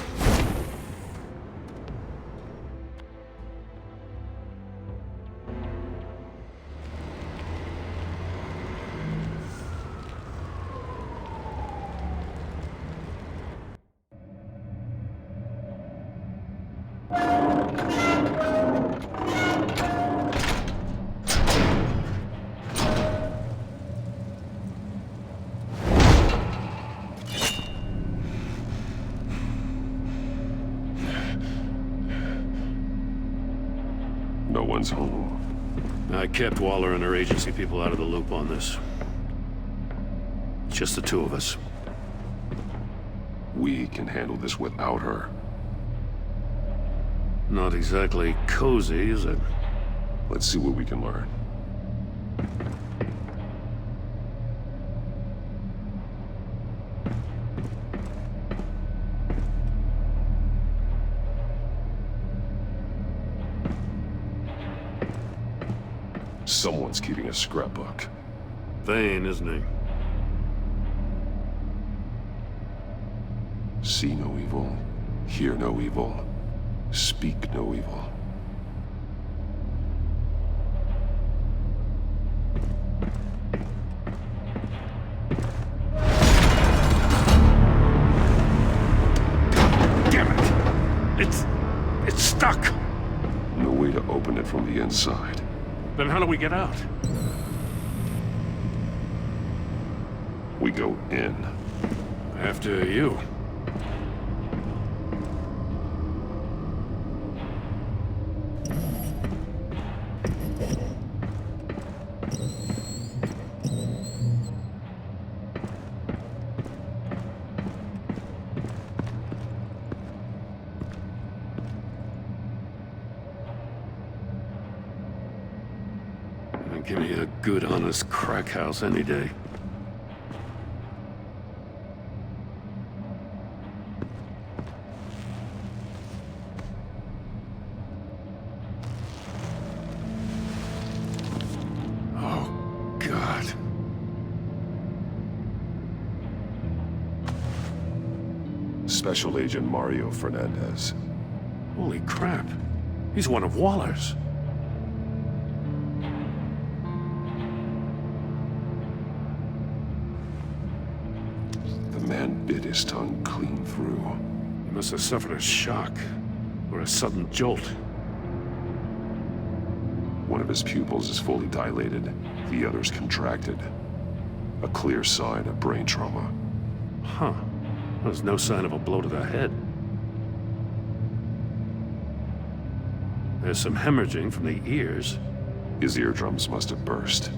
No one's home. I kept Waller and her agency people out of the loop on this. Just the two of us. We can handle this without her. Not exactly cozy, is it? Let's see what we can learn. Someone's keeping a scrapbook. Vane, isn't he? See no evil, hear no evil, speak no evil. Damn it! It's stuck! No way to open it from the inside. Then how do we get out? We go in. After you. Give me a good, honest crack house any day. Oh, God. Special Agent Mario Fernandez. Holy crap. He's one of Waller's. Bit his tongue clean through. He must have suffered a shock, or a sudden jolt. One of his pupils is fully dilated, the other's contracted. A clear sign of brain trauma. Huh. There's no sign of a blow to the head. There's some hemorrhaging from the ears. His eardrums must have burst.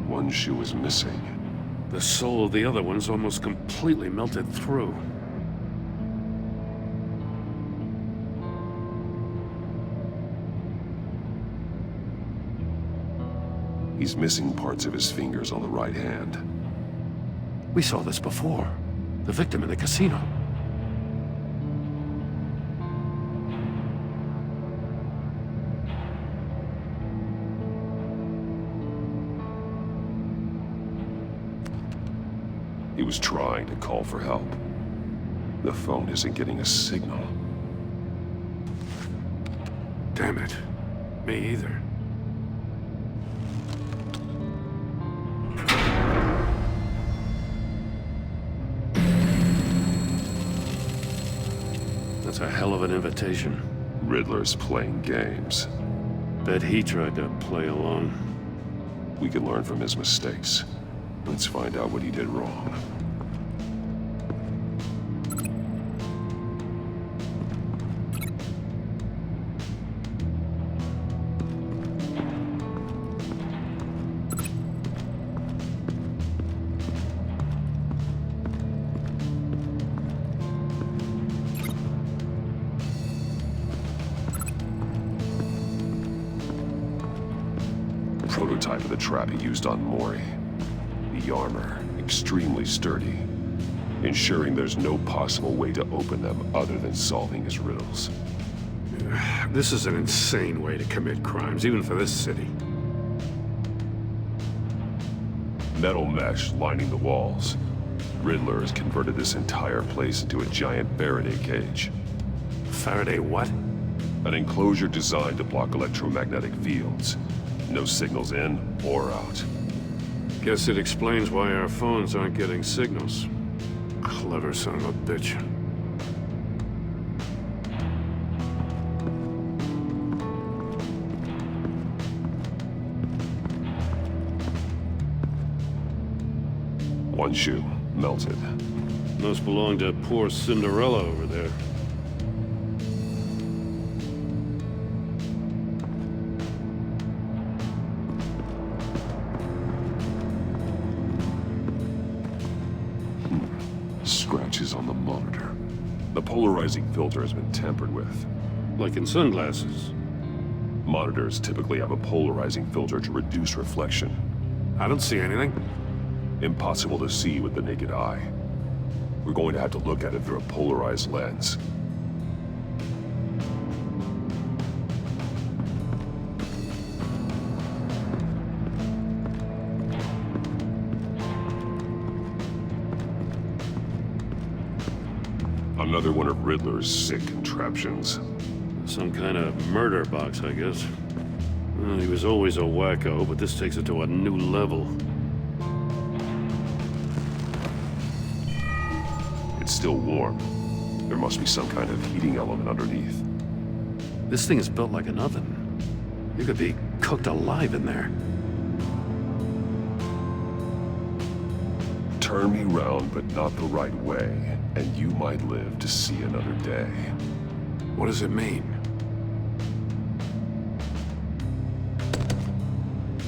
One shoe is missing. The sole of the other one's almost completely melted through. He's missing parts of his fingers on the right hand. We saw this before. The victim in the casino. He was trying to call for help. The phone isn't getting a signal. Damn it. Me either. That's a hell of an invitation. Riddler's playing games. Bet he tried to play along. We can learn from his mistakes. Let's find out what he did wrong. Prototype of the trap he used on Mori. The armor, extremely sturdy, ensuring there's no possible way to open them other than solving his riddles. This is an insane way to commit crimes, even for this city. Metal mesh lining the walls. Riddler has converted this entire place into a giant Faraday cage. Faraday what? An enclosure designed to block electromagnetic fields. No signals in or out. Guess it explains why our phones aren't getting signals. Clever son of a bitch. One shoe, melted. Must belong to poor Cinderella over there. Scratches on the monitor. The polarizing filter has been tampered with. Like in sunglasses. Monitors typically have a polarizing filter to reduce reflection. I don't see anything. Impossible to see with the naked eye. We're going to have to look at it through a polarized lens. Another one of Riddler's sick contraptions. Some kind of murder box, I guess. Well, he was always a wacko, but this takes it to a new level. It's still warm. There must be some kind of heating element underneath. This thing is built like an oven. You could be cooked alive in there. Turn me round, but not the right way, and you might live to see another day. What does it mean?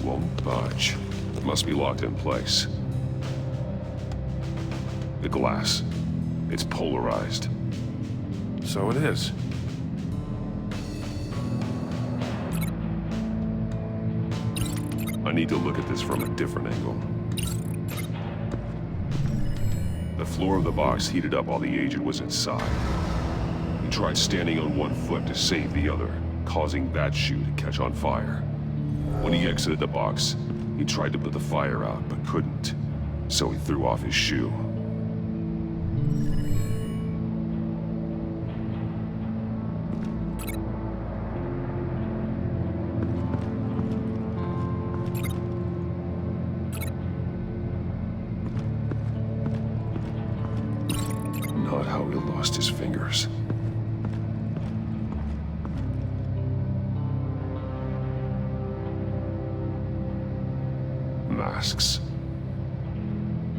Won't budge. It must be locked in place. The glass. It's polarized. So it is. I need to look at this from a different angle. The floor of the box heated up while the agent was inside. He tried standing on one foot to save the other, causing that shoe to catch on fire. When he exited the box, he tried to put the fire out, but couldn't. So he threw off his shoe. Not how he lost his fingers. Masks.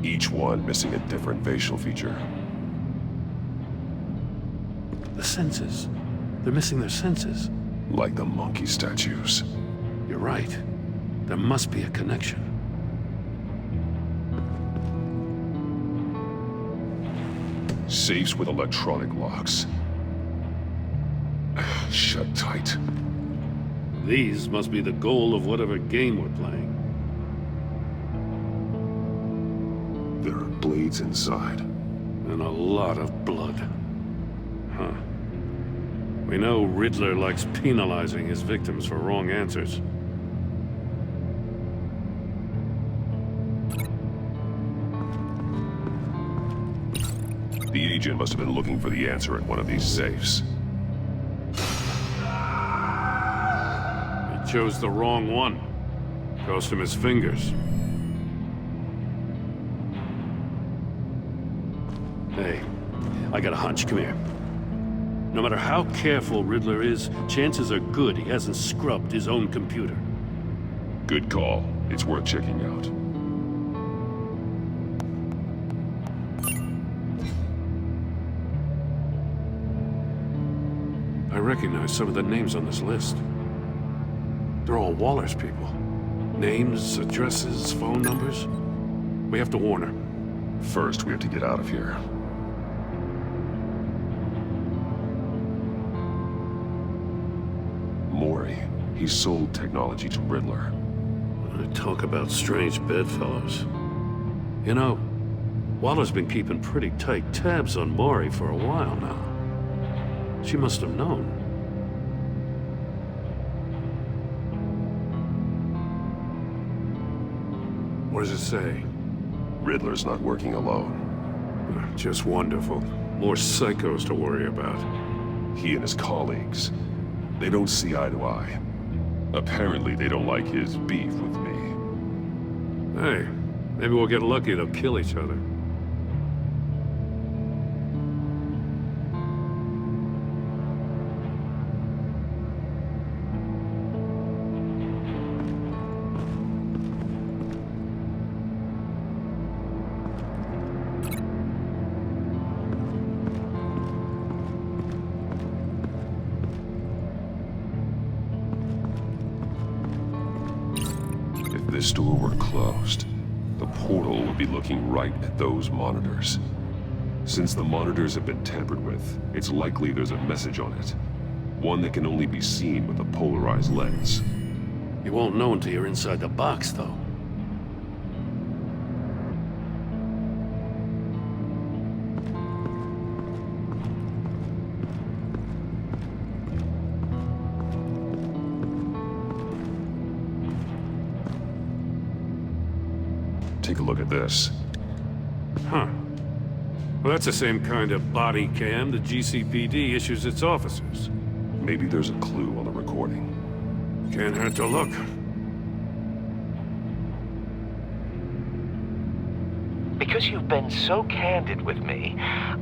Each one missing a different facial feature. The senses. They're missing their senses. Like the monkey statues. You're right. There must be a connection. Safes with electronic locks. Shut tight. These must be the goal of whatever game we're playing. There are blades inside. And a lot of blood. Huh. We know Riddler likes penalizing his victims for wrong answers. The agent must have been looking for the answer in one of these safes. He chose the wrong one. Cost him his fingers. Hey, I got a hunch. Come here. No matter how careful Riddler is, chances are good he hasn't scrubbed his own computer. Good call. It's worth checking out. I recognize some of the names on this list. They're all Waller's people. Names, addresses, phone numbers. We have to warn her. First, we have to get out of here. Mori. He sold technology to Riddler. Talk about strange bedfellows. You know, Waller's been keeping pretty tight tabs on Mori for a while now. She must have known. What does it say? Riddler's not working alone. Just wonderful. More psychos to worry about. He and his colleagues, they don't see eye to eye. Apparently, they don't like his beef with me. Hey, maybe we'll get lucky they'll kill each other. This door were closed, the portal would be looking right at those monitors. Since the monitors have been tampered with, it's likely there's a message on it. One that can only be seen with a polarized lens. You won't know until you're inside the box, though. Take a look at this. Huh. Well, that's the same kind of body cam the GCPD issues its officers. Maybe there's a clue on the recording. Can't hurt to look. Because you've been so candid with me,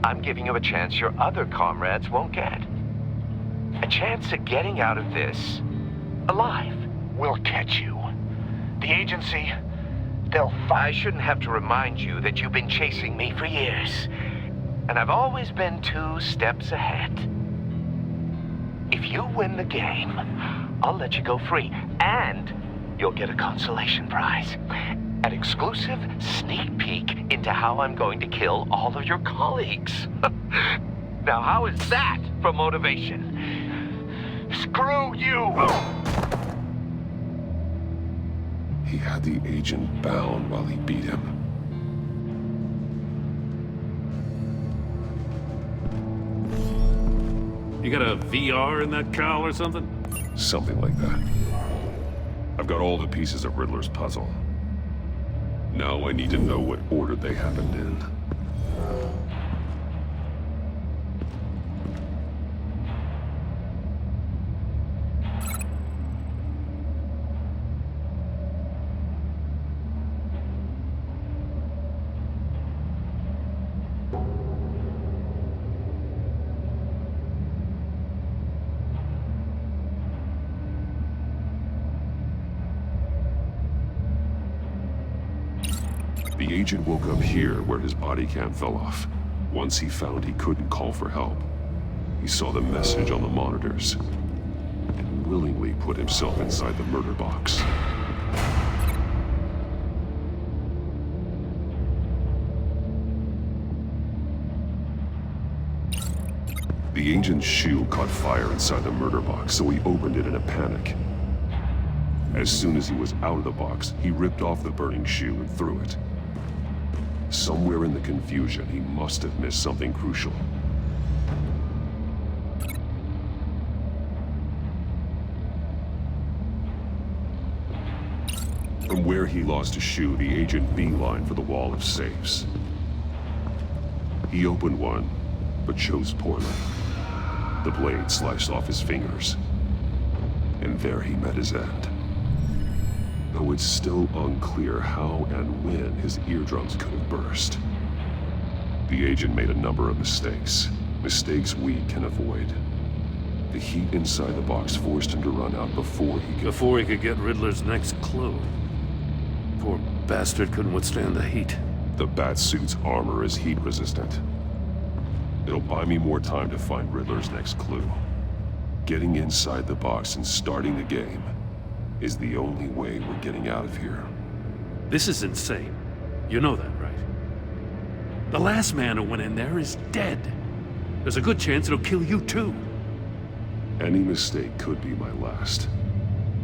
I'm giving you a chance your other comrades won't get. A chance at getting out of this alive. We'll catch you. The agency, I shouldn't have to remind you that you've been chasing me for years. And I've always been 2 steps ahead. If you win the game, I'll let you go free. And you'll get a consolation prize. An exclusive sneak peek into how I'm going to kill all of your colleagues. Now, how is that for motivation? Screw you! He had the agent bound while he beat him. You got a VR in that cowl or something? Something like that. I've got all the pieces of Riddler's puzzle. Now I need to know what order they happened in. The agent woke up here where his body cam fell off. Once he found he couldn't call for help, he saw the message on the monitors and willingly put himself inside the murder box. The agent's shoe caught fire inside the murder box, so he opened it in a panic. As soon as he was out of the box, he ripped off the burning shoe and threw it. Somewhere in the confusion, he must have missed something crucial. From where he lost his shoe, the agent beelined for the wall of safes. He opened one, but chose poorly. The blade sliced off his fingers. And there he met his end. Though it's still unclear how and when his eardrums could have burst. The agent made a number of mistakes. Mistakes we can avoid. The heat inside the box forced him to run out before he could get Riddler's next clue. Poor bastard couldn't withstand the heat. The Batsuit's armor is heat resistant. It'll buy me more time to find Riddler's next clue. Getting inside the box and starting the game is the only way we're getting out of here. This is insane. You know that, right? The last man who went in there is dead. There's a good chance it'll kill you too. Any mistake could be my last.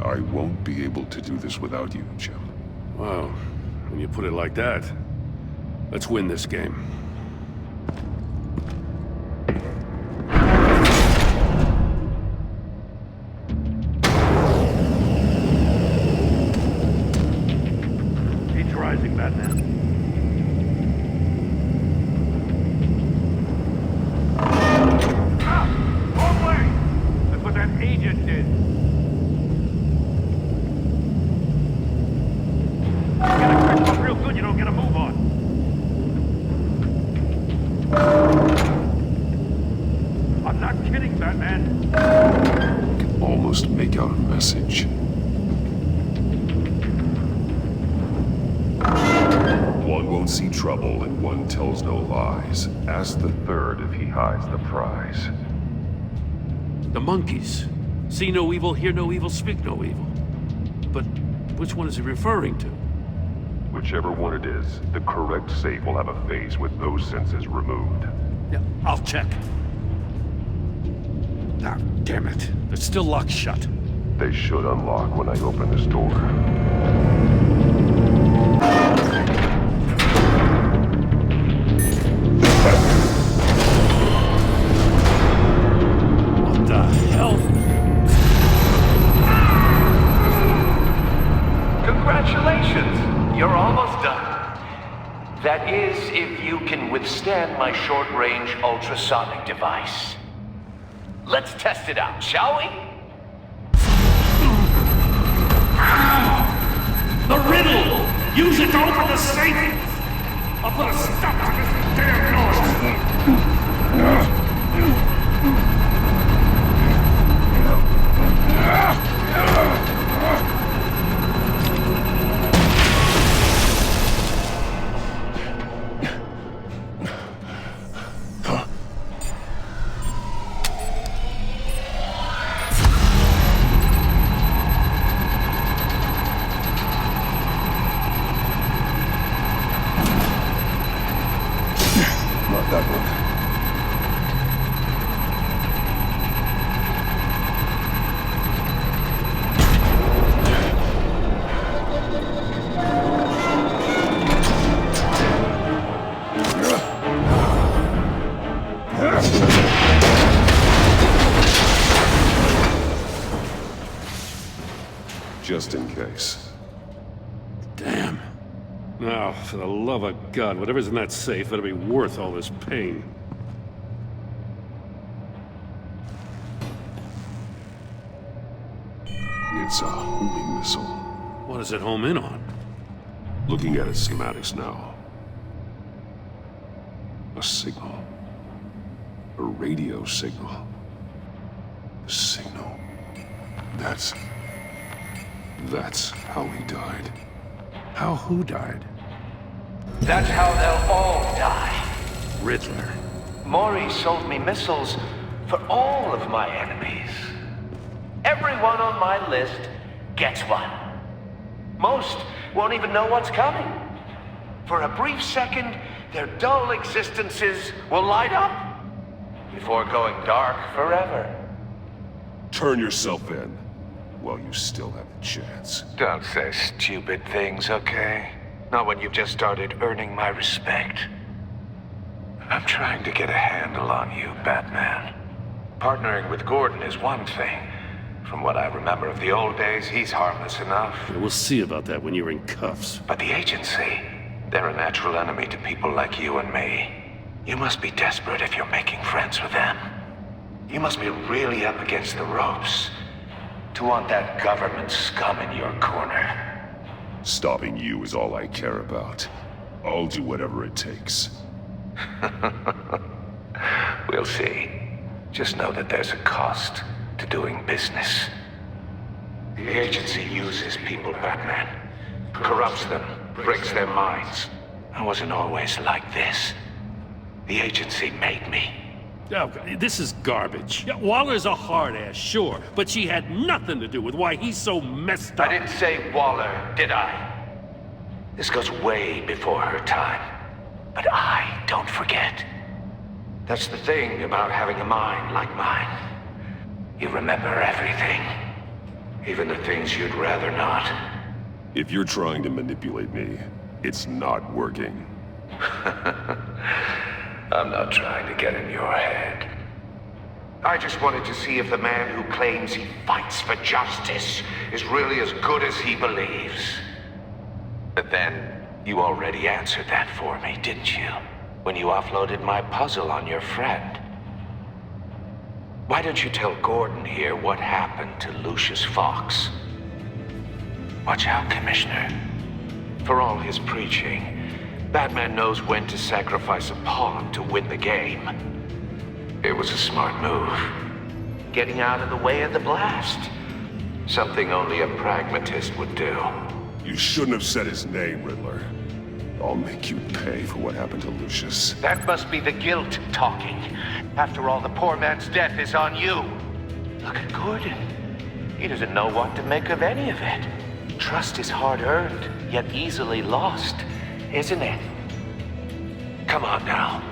I won't be able to do this without you, Jim. Well, when you put it like that, let's win this game. Heat's rising, Batman. Agent did. Get a grip up real good, you don't get a move on. I'm not kidding, Batman. I can almost make out a message. One won't see trouble and one tells no lies. Ask the third if he hides the prize. The monkeys. See no evil, hear no evil, speak no evil. But which one is he referring to? Whichever one it is, the correct safe will have a phase with those senses removed. Yeah, I'll check. Ah, damn it. They're still locked shut. They should unlock when I open this door. What the hell? Congratulations! You're almost done. That is, if you can withstand my short-range ultrasonic device. Let's test it out, shall we? The riddle! Use it to open the safe! I'll put a stop to this damn noise! Not that one. Just in case. Damn. Now, for the love of God, whatever's in that safe better be worth all this pain. It's a homing missile. What does it home in on? Looking at its schematics now. A signal. A radio signal. A signal. That's how he died. How who died? That's how they'll all die. Riddler. Maury sold me missiles for all of my enemies. Everyone on my list gets one. Most won't even know what's coming. For a brief second, their dull existences will light up before going dark forever. Turn yourself in while you still have the chance. Don't say stupid things, okay? Not when you've just started earning my respect. I'm trying to get a handle on you, Batman. Partnering with Gordon is one thing. From what I remember of the old days, he's harmless enough. We'll see about that when you're in cuffs. But the agency, they're a natural enemy to people like you and me. You must be desperate if you're making friends with them. You must be really up against the ropes to want that government scum in your corner. Stopping you is all I care about. I'll do whatever it takes. We'll see. Just know that there's a cost to doing business. The agency uses people, Batman. Corrupts them, breaks their minds. I wasn't always like this. The agency made me. Oh, this is garbage. Yeah, Waller's a hard-ass, sure, but she had nothing to do with why he's so messed up. I didn't say Waller, did I? This goes way before her time. But I don't forget. That's the thing about having a mind like mine. You remember everything. Even the things you'd rather not. If you're trying to manipulate me, it's not working. I'm not trying to get in your head. I just wanted to see if the man who claims he fights for justice is really as good as he believes. But then, you already answered that for me, didn't you? When you offloaded my puzzle on your friend. Why don't you tell Gordon here what happened to Lucius Fox? Watch out, Commissioner. For all his preaching, Batman knows when to sacrifice a pawn to win the game. It was a smart move. Getting out of the way of the blast. Something only a pragmatist would do. You shouldn't have said his name, Riddler. I'll make you pay for what happened to Lucius. That must be the guilt talking. After all, the poor man's death is on you. Look at Gordon. He doesn't know what to make of any of it. Trust is hard-earned, yet easily lost, isn't it? Come on now.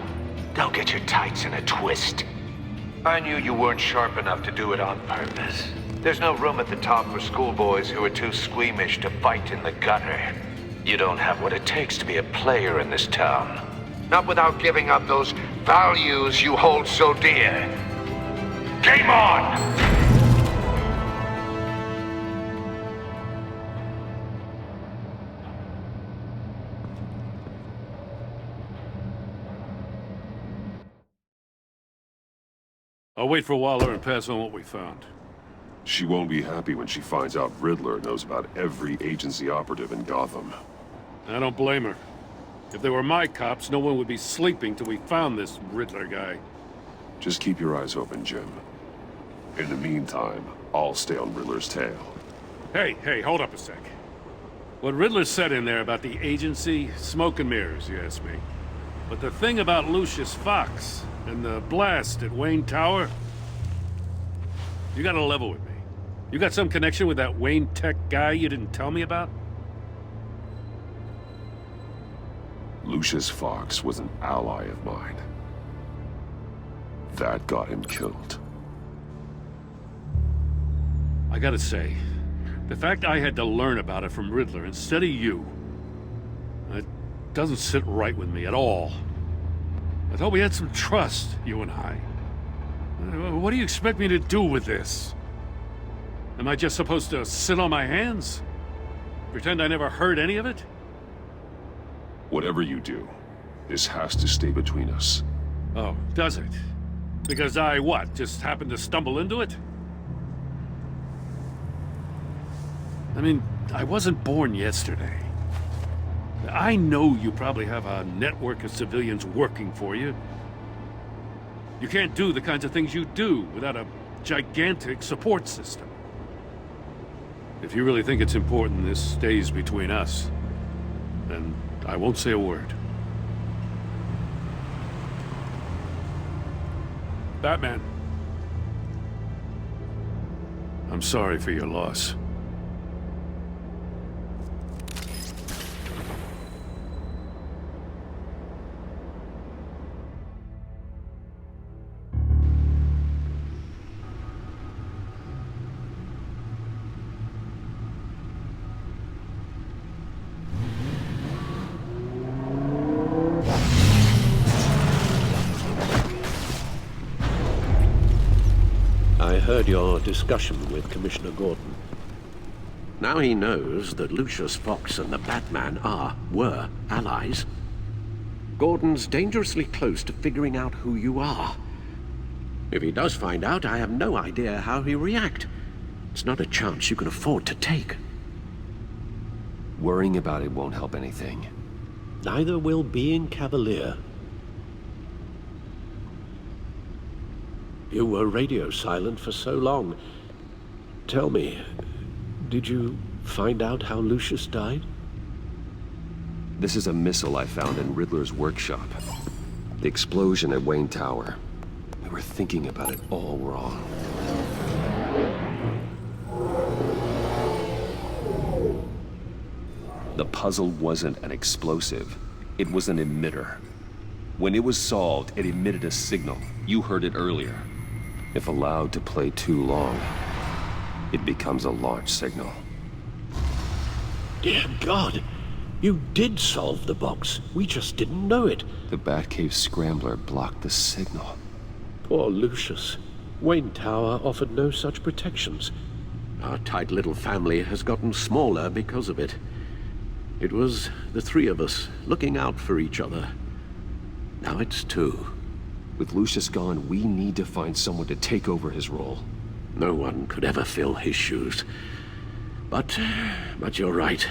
Don't get your tights in a twist. I knew you weren't sharp enough to do it on purpose. There's no room at the top for schoolboys who are too squeamish to fight in the gutter. You don't have what it takes to be a player in this town. Not without giving up those values you hold so dear. Game on! I'll wait for Waller and pass on what we found. She won't be happy when she finds out Riddler knows about every agency operative in Gotham. I don't blame her. If they were my cops, no one would be sleeping till we found this Riddler guy. Just keep your eyes open, Jim. In the meantime, I'll stay on Riddler's tail. Hey, hold up a sec. What Riddler said in there about the agency, smoke and mirrors, you ask me. But the thing about Lucius Fox and the blast at Wayne Tower, you gotta level with me. You got some connection with that Wayne Tech guy you didn't tell me about? Lucius Fox was an ally of mine. That got him killed. I gotta say, the fact I had to learn about it from Riddler instead of you, it doesn't sit right with me at all. I thought we had some trust, you and I. What do you expect me to do with this? Am I just supposed to sit on my hands? Pretend I never heard any of it? Whatever you do, this has to stay between us. Oh, does it? Because I, what, just happened to stumble into it? I mean, I wasn't born yesterday. I know you probably have a network of civilians working for you. You can't do the kinds of things you do without a gigantic support system. If you really think it's important this stays between us, then I won't say a word. Batman. I'm sorry for your loss. I heard your discussion with Commissioner Gordon. Now he knows that Lucius Fox and the Batman were allies. Gordon's dangerously close to figuring out who you are. If he does find out, I have no idea how he'll react. It's not a chance you can afford to take. Worrying about it won't help anything. Neither will being cavalier. You were radio silent for so long. Tell me, did you find out how Lucius died? This is a missile I found in Riddler's workshop. The explosion at Wayne Tower. We were thinking about it all wrong. The puzzle wasn't an explosive. It was an emitter. When it was solved, it emitted a signal. You heard it earlier. If allowed to play too long, it becomes a launch signal. Dear God! You did solve the box. We just didn't know it. The Batcave scrambler blocked the signal. Poor Lucius. Wayne Tower offered no such protections. Our tight little family has gotten smaller because of it. It was the three of us looking out for each other. Now it's two. With Lucius gone, we need to find someone to take over his role. No one could ever fill his shoes. But you're right.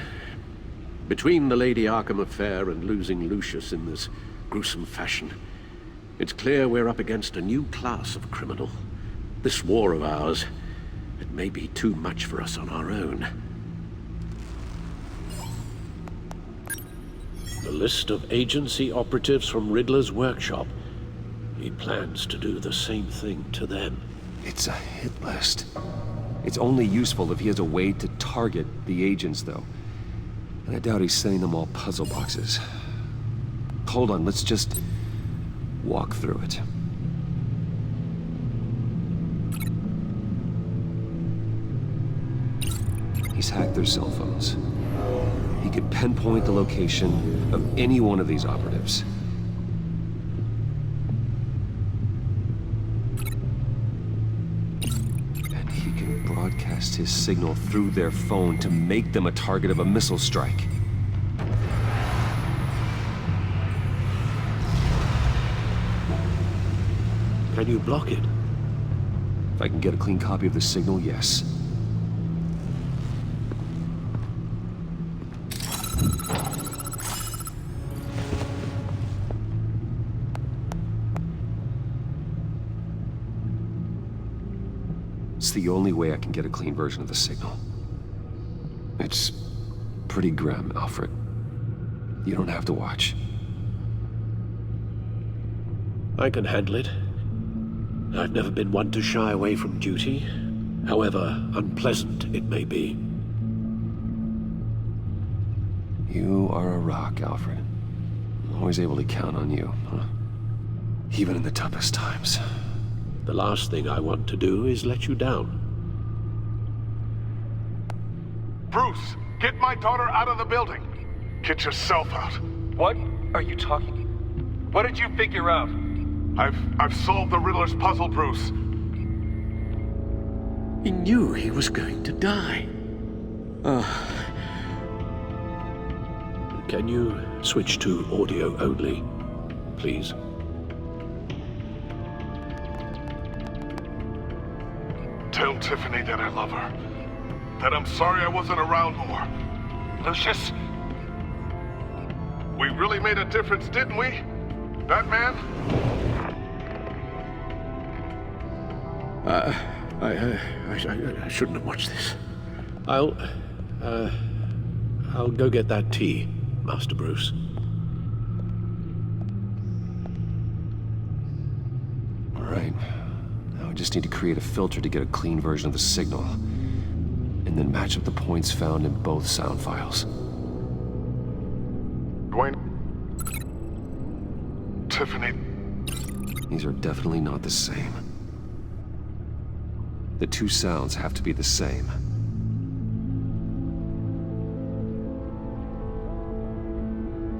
Between the Lady Arkham affair and losing Lucius in this gruesome fashion, it's clear we're up against a new class of criminal. This war of ours, it may be too much for us on our own. The list of agency operatives from Riddler's workshop. He plans to do the same thing to them. It's a hit list. It's only useful if he has a way to target the agents, though. And I doubt he's sending them all puzzle boxes. Hold on, let's just walk through it. He's hacked their cell phones. He could pinpoint the location of any one of these operatives. And he can broadcast his signal through their phone to make them a target of a missile strike. Can you block it? If I can get a clean copy of the signal, yes. It's the only way I can get a clean version of the signal. It's pretty grim, Alfred. You don't have to watch. I can handle it. I've never been one to shy away from duty, however unpleasant it may be. You are a rock, Alfred. I'm always able to count on you, huh? Even in the toughest times. The last thing I want to do is let you down. Bruce, get my daughter out of the building. Get yourself out. What are you talking? What did you figure out? I've solved the Riddler's puzzle, Bruce. He knew he was going to die. Can you switch to audio only, please? Tell Tiffany that I love her. That I'm sorry I wasn't around more. Lucius? We really made a difference, didn't we? Batman? I shouldn't have watched this. I'll go get that tea, Master Bruce. All right. Now I just need to create a filter to get a clean version of the signal. And then match up the points found in both sound files. Dwayne? Tiffany? These are definitely not the same. The two sounds have to be the same.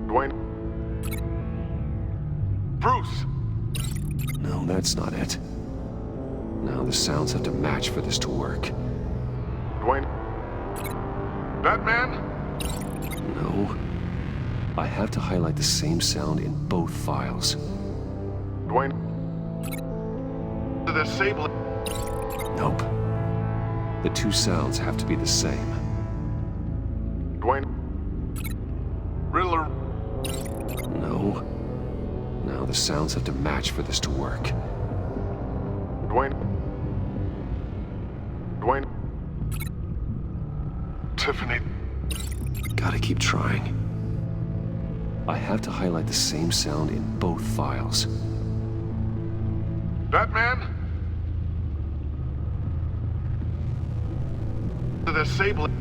Dwayne? Bruce! No, that's not it. Now the sounds have to match for this to work. Dwayne? Batman? No. I have to highlight the same sound in both files. Dwayne. Disable it. Nope. The two sounds have to be the same. Dwayne. Riddler. No. No, the sounds have to match for this to work. Dwayne. Dwayne. Tiffany. Gotta keep trying. I have to highlight the same sound in both files. Batman? Disable it.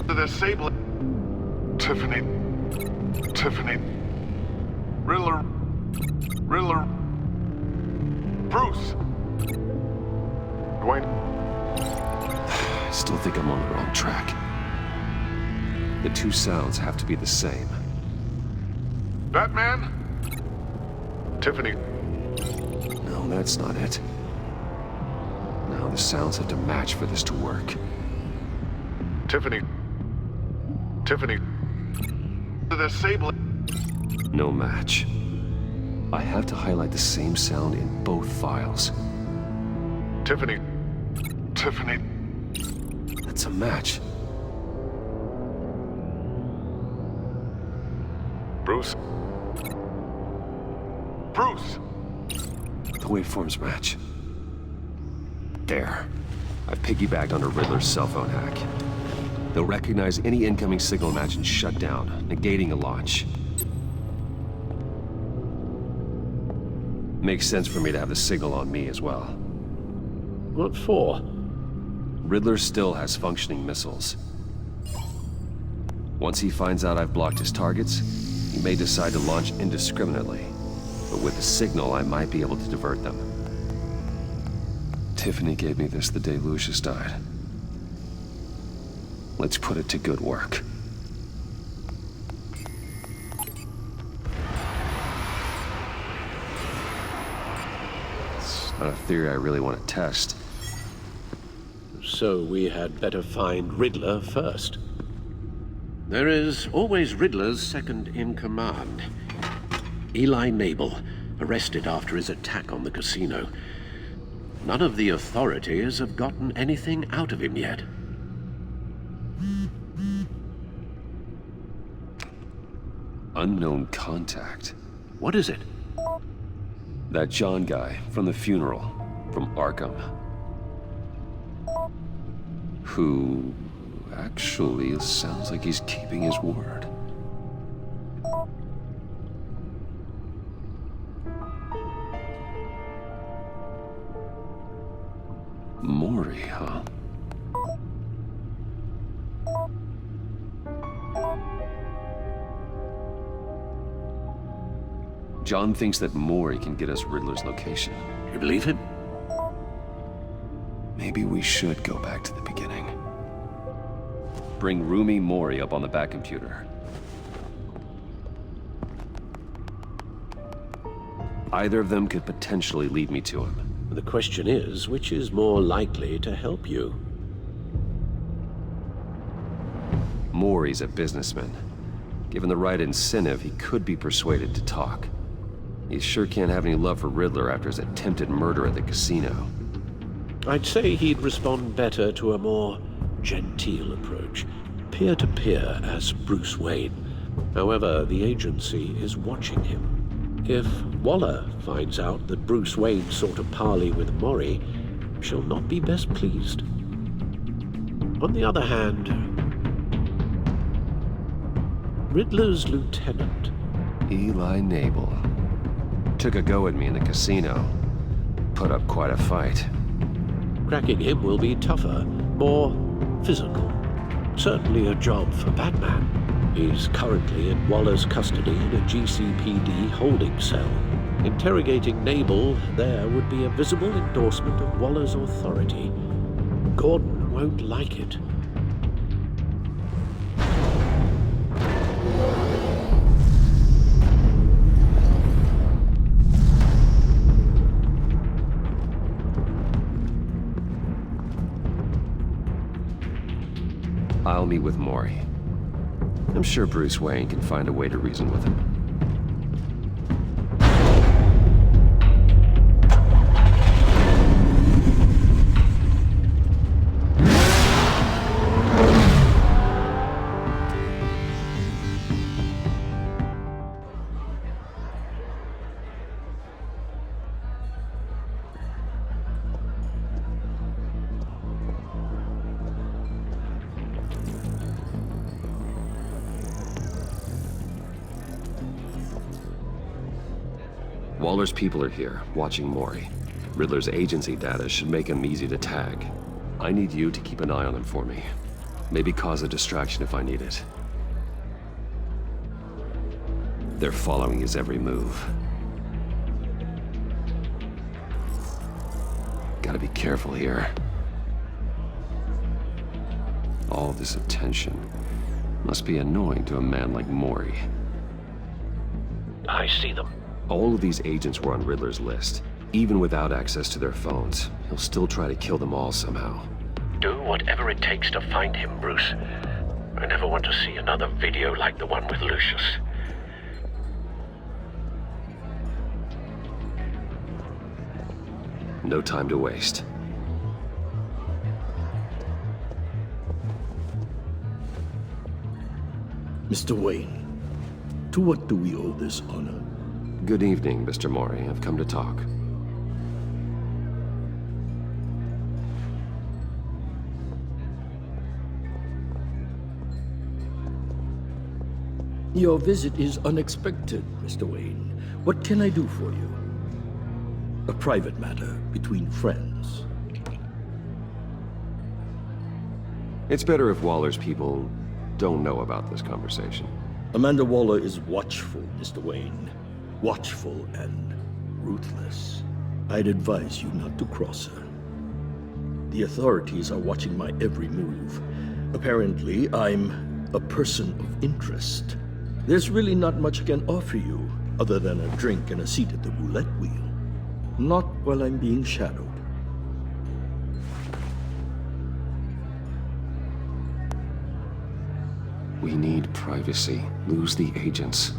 Disable it. Tiffany. Tiffany. Riddler. Riddler. Bruce. Dwayne. I still think I'm on the wrong track. The two sounds have to be the same. Batman? Tiffany. No, that's not it. No, the sounds have to match for this to work. Tiffany. Tiffany. Disable it. No match. I have to highlight the same sound in both files. Tiffany. Tiffany. That's a match. Bruce. Bruce! The waveforms match. There. I've piggybacked onto Riddler's cell phone hack. They'll recognize any incoming signal match and shut down, negating a launch. Makes sense for me to have the signal on me as well. What for? Riddler still has functioning missiles. Once he finds out I've blocked his targets, he may decide to launch indiscriminately. But with the signal, I might be able to divert them. Tiffany gave me this the day Lucius died. Let's put it to good work. It's not a theory I really want to test. So we had better find Riddler first. There is always Riddler's second in command. Eli Nabel, arrested after his attack on the casino. None of the authorities have gotten anything out of him yet. Unknown contact. What is it? That John guy from the funeral, from Arkham. Who actually sounds like he's keeping his word. Maury, huh? John thinks that Maury can get us Riddler's location. You believe him? Maybe we should go back to the beginning. Bring Rumi Maury up on the back computer. Either of them could potentially lead me to him. The question is, which is more likely to help you? Maury's a businessman. Given the right incentive, he could be persuaded to talk. He sure can't have any love for Riddler after his attempted murder at the casino. I'd say he'd respond better to a more genteel approach. Peer-to-peer as Bruce Wayne. However, the agency is watching him. If Waller finds out that Bruce Wayne sought a parley with Maury, she'll not be best pleased. On the other hand, Riddler's lieutenant, Eli Nabel, took a go at me in the casino. Put up quite a fight. Cracking him will be tougher, more physical. Certainly a job for Batman. He's currently in Waller's custody in a GCPD holding cell. Interrogating Nabel there would be a visible endorsement of Waller's authority. Gordon won't like it. I'll meet with Maury. I'm sure Bruce Wayne can find a way to reason with him. Waller's people are here, watching Mori. Riddler's agency data should make him easy to tag. I need you to keep an eye on him for me. Maybe cause a distraction if I need it. They're following his every move. Gotta be careful here. All this attention must be annoying to a man like Mori. I see them. All of these agents were on Riddler's list. Even without access to their phones, he'll still try to kill them all somehow. Do whatever it takes to find him, Bruce. I never want to see another video like the one with Lucius. No time to waste. Mr. Wayne, to what do we owe this honor? Good evening, Mr. Mori. I've come to talk. Your visit is unexpected, Mr. Wayne. What can I do for you? A private matter between friends. It's better if Waller's people don't know about this conversation. Amanda Waller is watchful, Mr. Wayne. Watchful and ruthless. I'd advise you not to cross her. The authorities are watching my every move. Apparently, I'm a person of interest. There's really not much I can offer you, other than a drink and a seat at the roulette wheel. Not while I'm being shadowed. We need privacy. Lose the agents.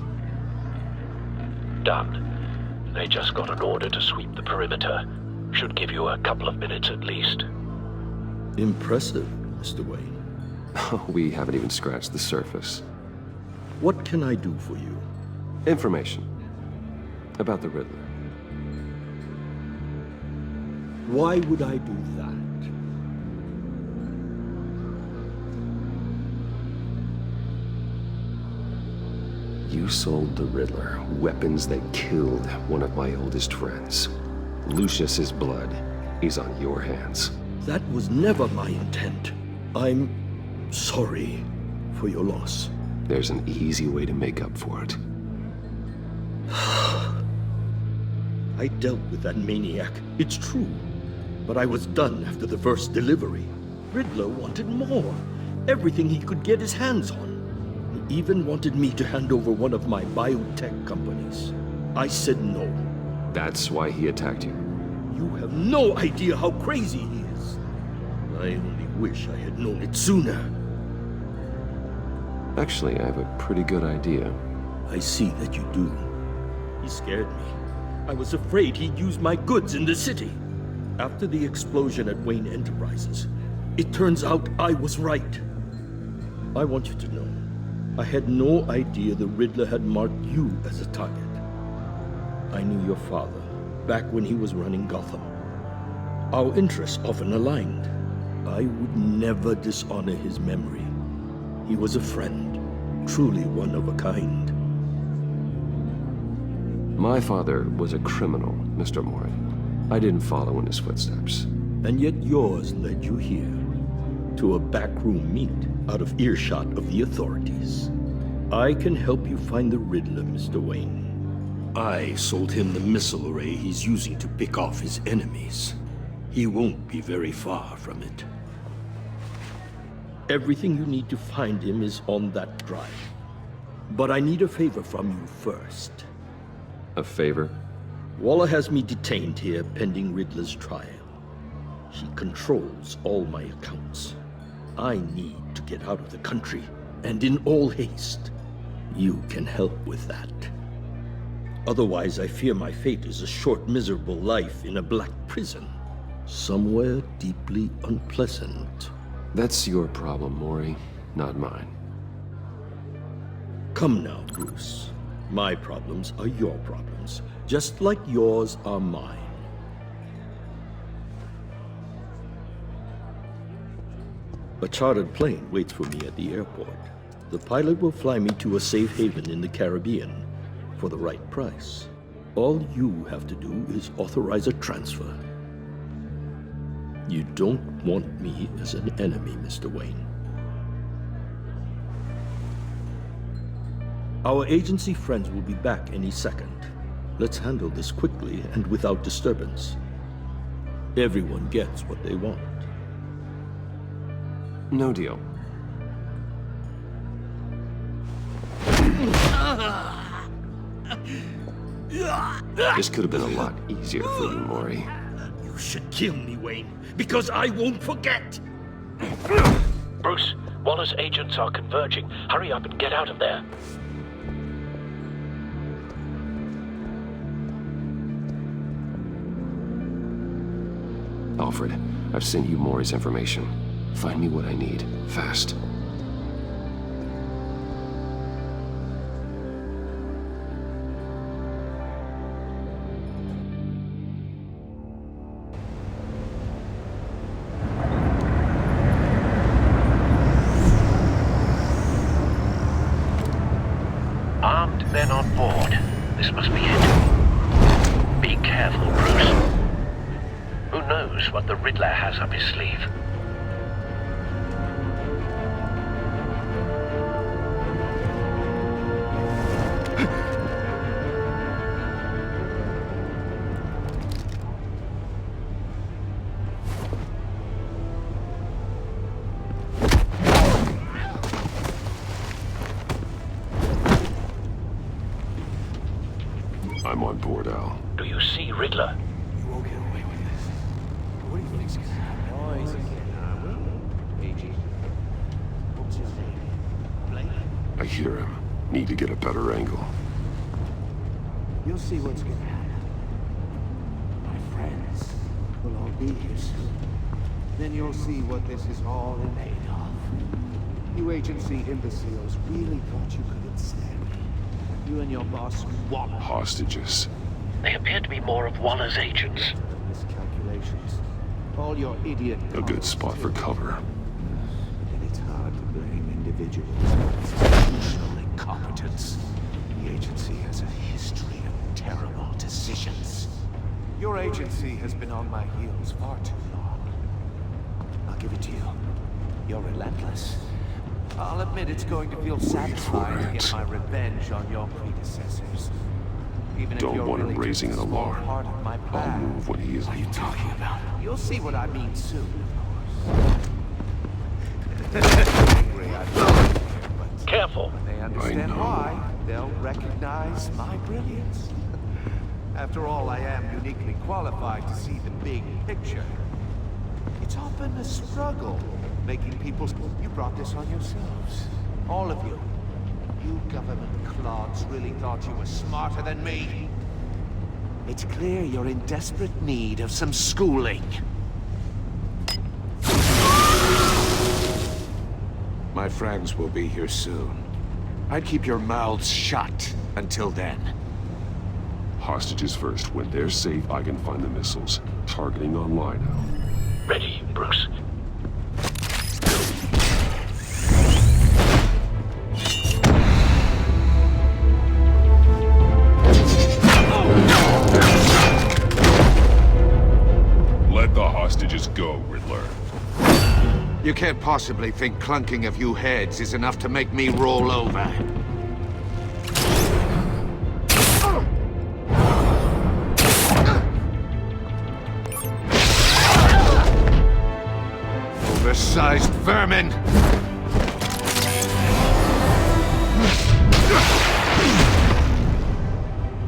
Done. They just got an order to sweep the perimeter. Should give you a couple of minutes at least. Impressive, Mr. Wayne. We haven't even scratched the surface. What can I do for you? Information. About the Riddler. Why would I do that? You sold the Riddler weapons that killed one of my oldest friends. Lucius's blood is on your hands. That was never my intent. I'm sorry for your loss. There's an easy way to make up for it. I dealt with that maniac, it's true. But I was done after the first delivery. Riddler wanted more. Everything he could get his hands on. He even wanted me to hand over one of my biotech companies. I said no. That's why he attacked you? You have no idea how crazy he is. I only wish I had known it sooner. Actually, I have a pretty good idea. I see that you do. He scared me. I was afraid he'd use my goods in the city. After the explosion at Wayne Enterprises, it turns out I was right. I want you to know, I had no idea the Riddler had marked you as a target. I knew your father, back when he was running Gotham. Our interests often aligned. I would never dishonor his memory. He was a friend, truly one of a kind. My father was a criminal, Mr. Mori. I didn't follow in his footsteps. And yet yours led you here, to a backroom meet out of earshot of the authorities. I can help you find the Riddler, Mr. Wayne. I sold him the missile array he's using to pick off his enemies. He won't be very far from it. Everything you need to find him is on that drive. But I need a favor from you first. A favor? Waller has me detained here pending Riddler's trial. She controls all my accounts. I need to get out of the country and in all haste. You can help with that. Otherwise, I fear my fate is a short, miserable life in a black prison. Somewhere deeply unpleasant. That's your problem, Mori, not mine. Come now, Bruce. My problems are your problems, just like yours are mine. A chartered plane waits for me at the airport. The pilot will fly me to a safe haven in the Caribbean for the right price. All you have to do is authorize a transfer. You don't want me as an enemy, Mr. Wayne. Our agency friends will be back any second. Let's handle this quickly and without disturbance. Everyone gets what they want. No deal. This could have been a lot easier for you, Mori. You should kill me, Wayne, because I won't forget! Bruce, Waller's agents are converging. Hurry up and get out of there. Alfred, I've sent you Mori's information. Find me what I need, fast. Armed men on board. This must be it. Be careful, Bruce. Who knows what the Riddler has up his sleeve? I'm on board, Al. Do you see Riddler? You won't get away with this. What do you think's gonna happen? Noise again, What's your name? Blake? I hear him. Need to get a better angle. You'll see what's gonna happen. My friends will all be here soon. Then you'll see what this is all in aid of. You agency imbeciles really thought you could stand me. You and your boss, Waller. Hostages. They appear to be more of Waller's agents. Miscalculations. All your idiot. A good spot for cover. And it's hard to blame individuals for institutional incompetence. The agency has a history of terrible decisions. Your agency has been on my heels far too long. I'll give it to you. You're relentless. I'll admit it's going to feel satisfying to get my revenge on your predecessors. Even if Don't you're want him really raising an just a small alarm. part of my I'll plan. move when he is. What are you talking about? You'll see what I mean soon, Careful. When they understand why, they'll recognize my brilliance. After all, I am uniquely qualified to see the big picture. It's often a struggle making people... You brought this on yourselves. All of you. You government clods really thought you were smarter than me. It's clear you're in desperate need of some schooling. My friends will be here soon. I'd keep your mouths shut until then. Hostages first. When they're safe, I can find the missiles. Targeting online now. Ready, Bruce. Let the hostages go, Riddler. You can't possibly think clunking a few heads is enough to make me roll over. Oversized vermin!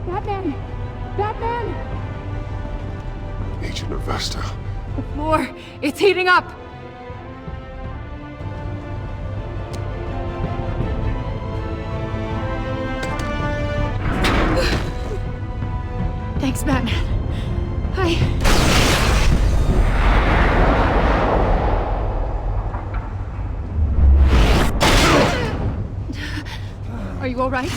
Batman! Batman! Agent Avesta. The floor, it's heating up! Thanks, Batman. Are you all right?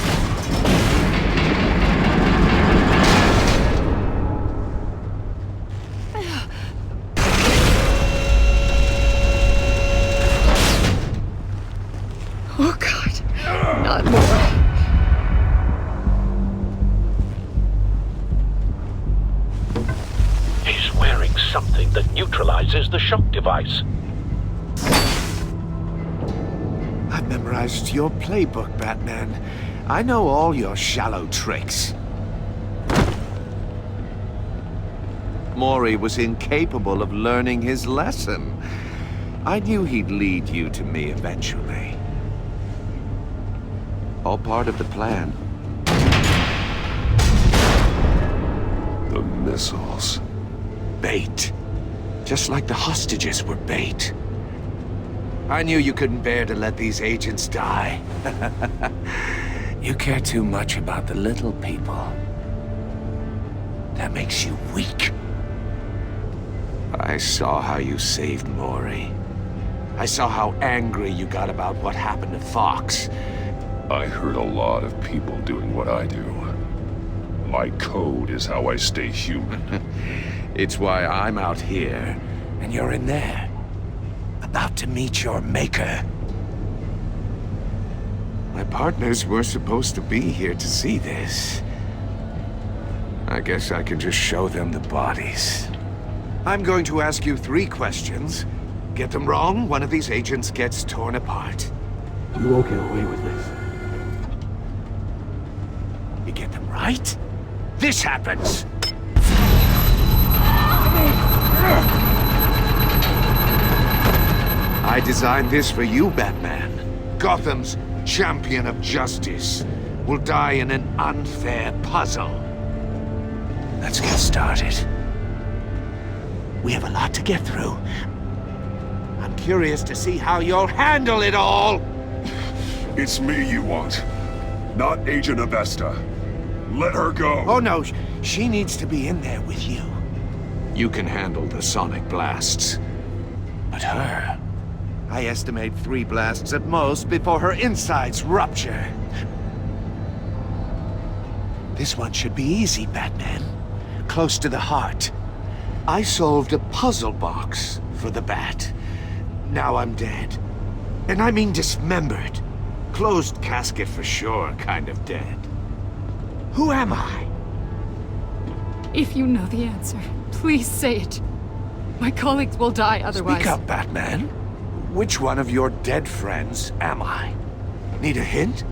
Oh, God. Not more. He's wearing something that neutralizes the shock device. I've memorized your playbook, Batman. I know all your shallow tricks. Mori was incapable of learning his lesson. I knew he'd lead you to me eventually. All part of the plan. The missiles. Bait. Just like the hostages were bait. I knew you couldn't bear to let these agents die. You care too much about the little people. That makes you weak. I saw how you saved Mori. I saw how angry you got about what happened to Fox. I hurt a lot of people doing what I do. My code is how I stay human. It's why I'm out here, and you're in there. About to meet your maker. My partners were supposed to be here to see this. I guess I can just show them the bodies. I'm going to ask you 3 questions. Get them wrong, one of these agents gets torn apart. You won't get away with this. You get them right, this happens! I designed this for you, Batman. Gotham's champion of justice will die in an unfair puzzle. Let's get started. We have a lot to get through. I'm curious to see how you'll handle it all. It's me you want, not Agent Avesta. Let her go. Oh no, she needs to be in there with you. You can handle the sonic blasts. But her... I estimate 3 blasts at most before her insides rupture. This one should be easy, Batman. Close to the heart. I solved a puzzle box for the Bat. Now I'm dead. And I mean dismembered. Closed casket for sure, kind of dead. Who am I? If you know the answer, please say it. My colleagues will die otherwise. Speak up, Batman. Which one of your dead friends am I? Need a hint?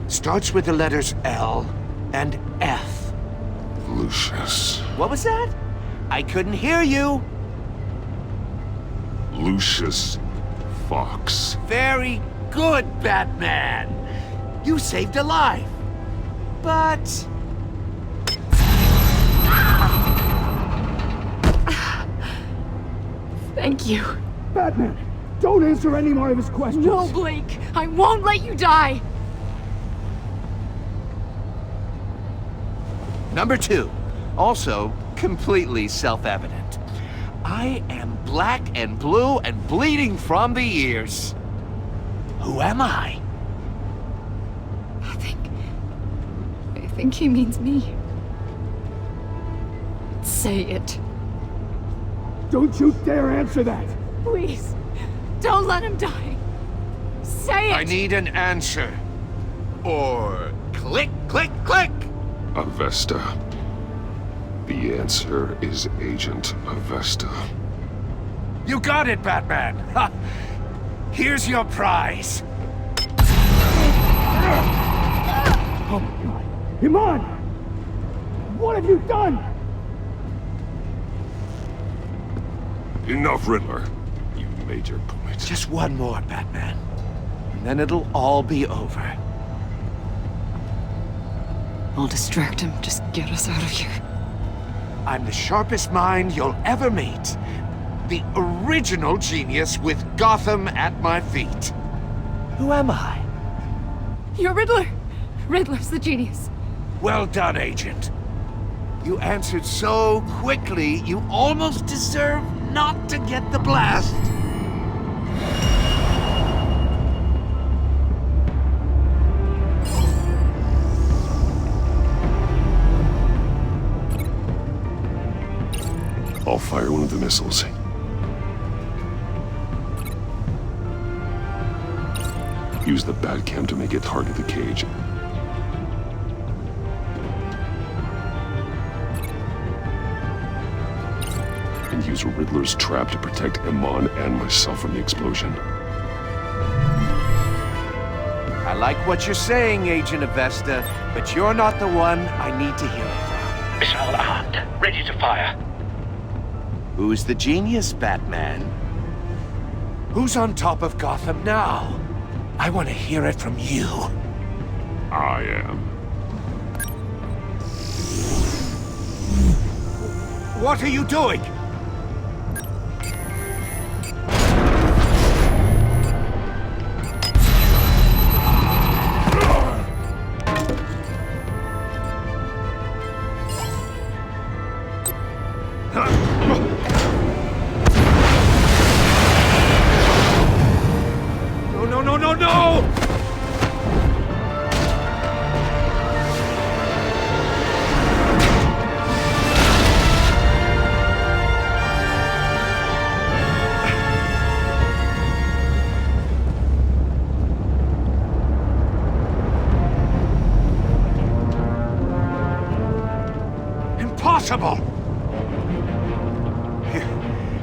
Starts with the letters L and F. Lucius. What was that? I couldn't hear you. Lucius Fox. Very good, Batman. You saved a life. But... Thank you. Batman, don't answer any more of his questions. No, Blake. I won't let you die. Number 2. Also, completely self-evident. I am black and blue and bleeding from the ears. Who am I? I think he means me. Say it. Don't you dare answer that! Please, don't let him die. Say it! I need an answer. Or click, click, click! Avesta. The answer is Agent Avesta. You got it, Batman! Ha. Here's your prize. Oh my God! Iman! What have you done? Enough, Riddler. You made your point. Just one more, Batman. And then it'll all be over. I'll distract him. Just get us out of here. I'm the sharpest mind you'll ever meet. The original genius with Gotham at my feet. Who am I? You're Riddler. Riddler's the genius. Well done, Agent. You answered so quickly, you almost deserve not to get the blast. I'll fire one of the missiles. Use the Batcam to make it target the cage. And use Riddler's trap to protect Iman and myself from the explosion. I like what you're saying, Agent Avesta, but you're not the one I need to hear it from. Missile armed, ready to fire. Who's the genius, Batman? Who's on top of Gotham now? I want to hear it from you. I am. What are you doing? Impossible!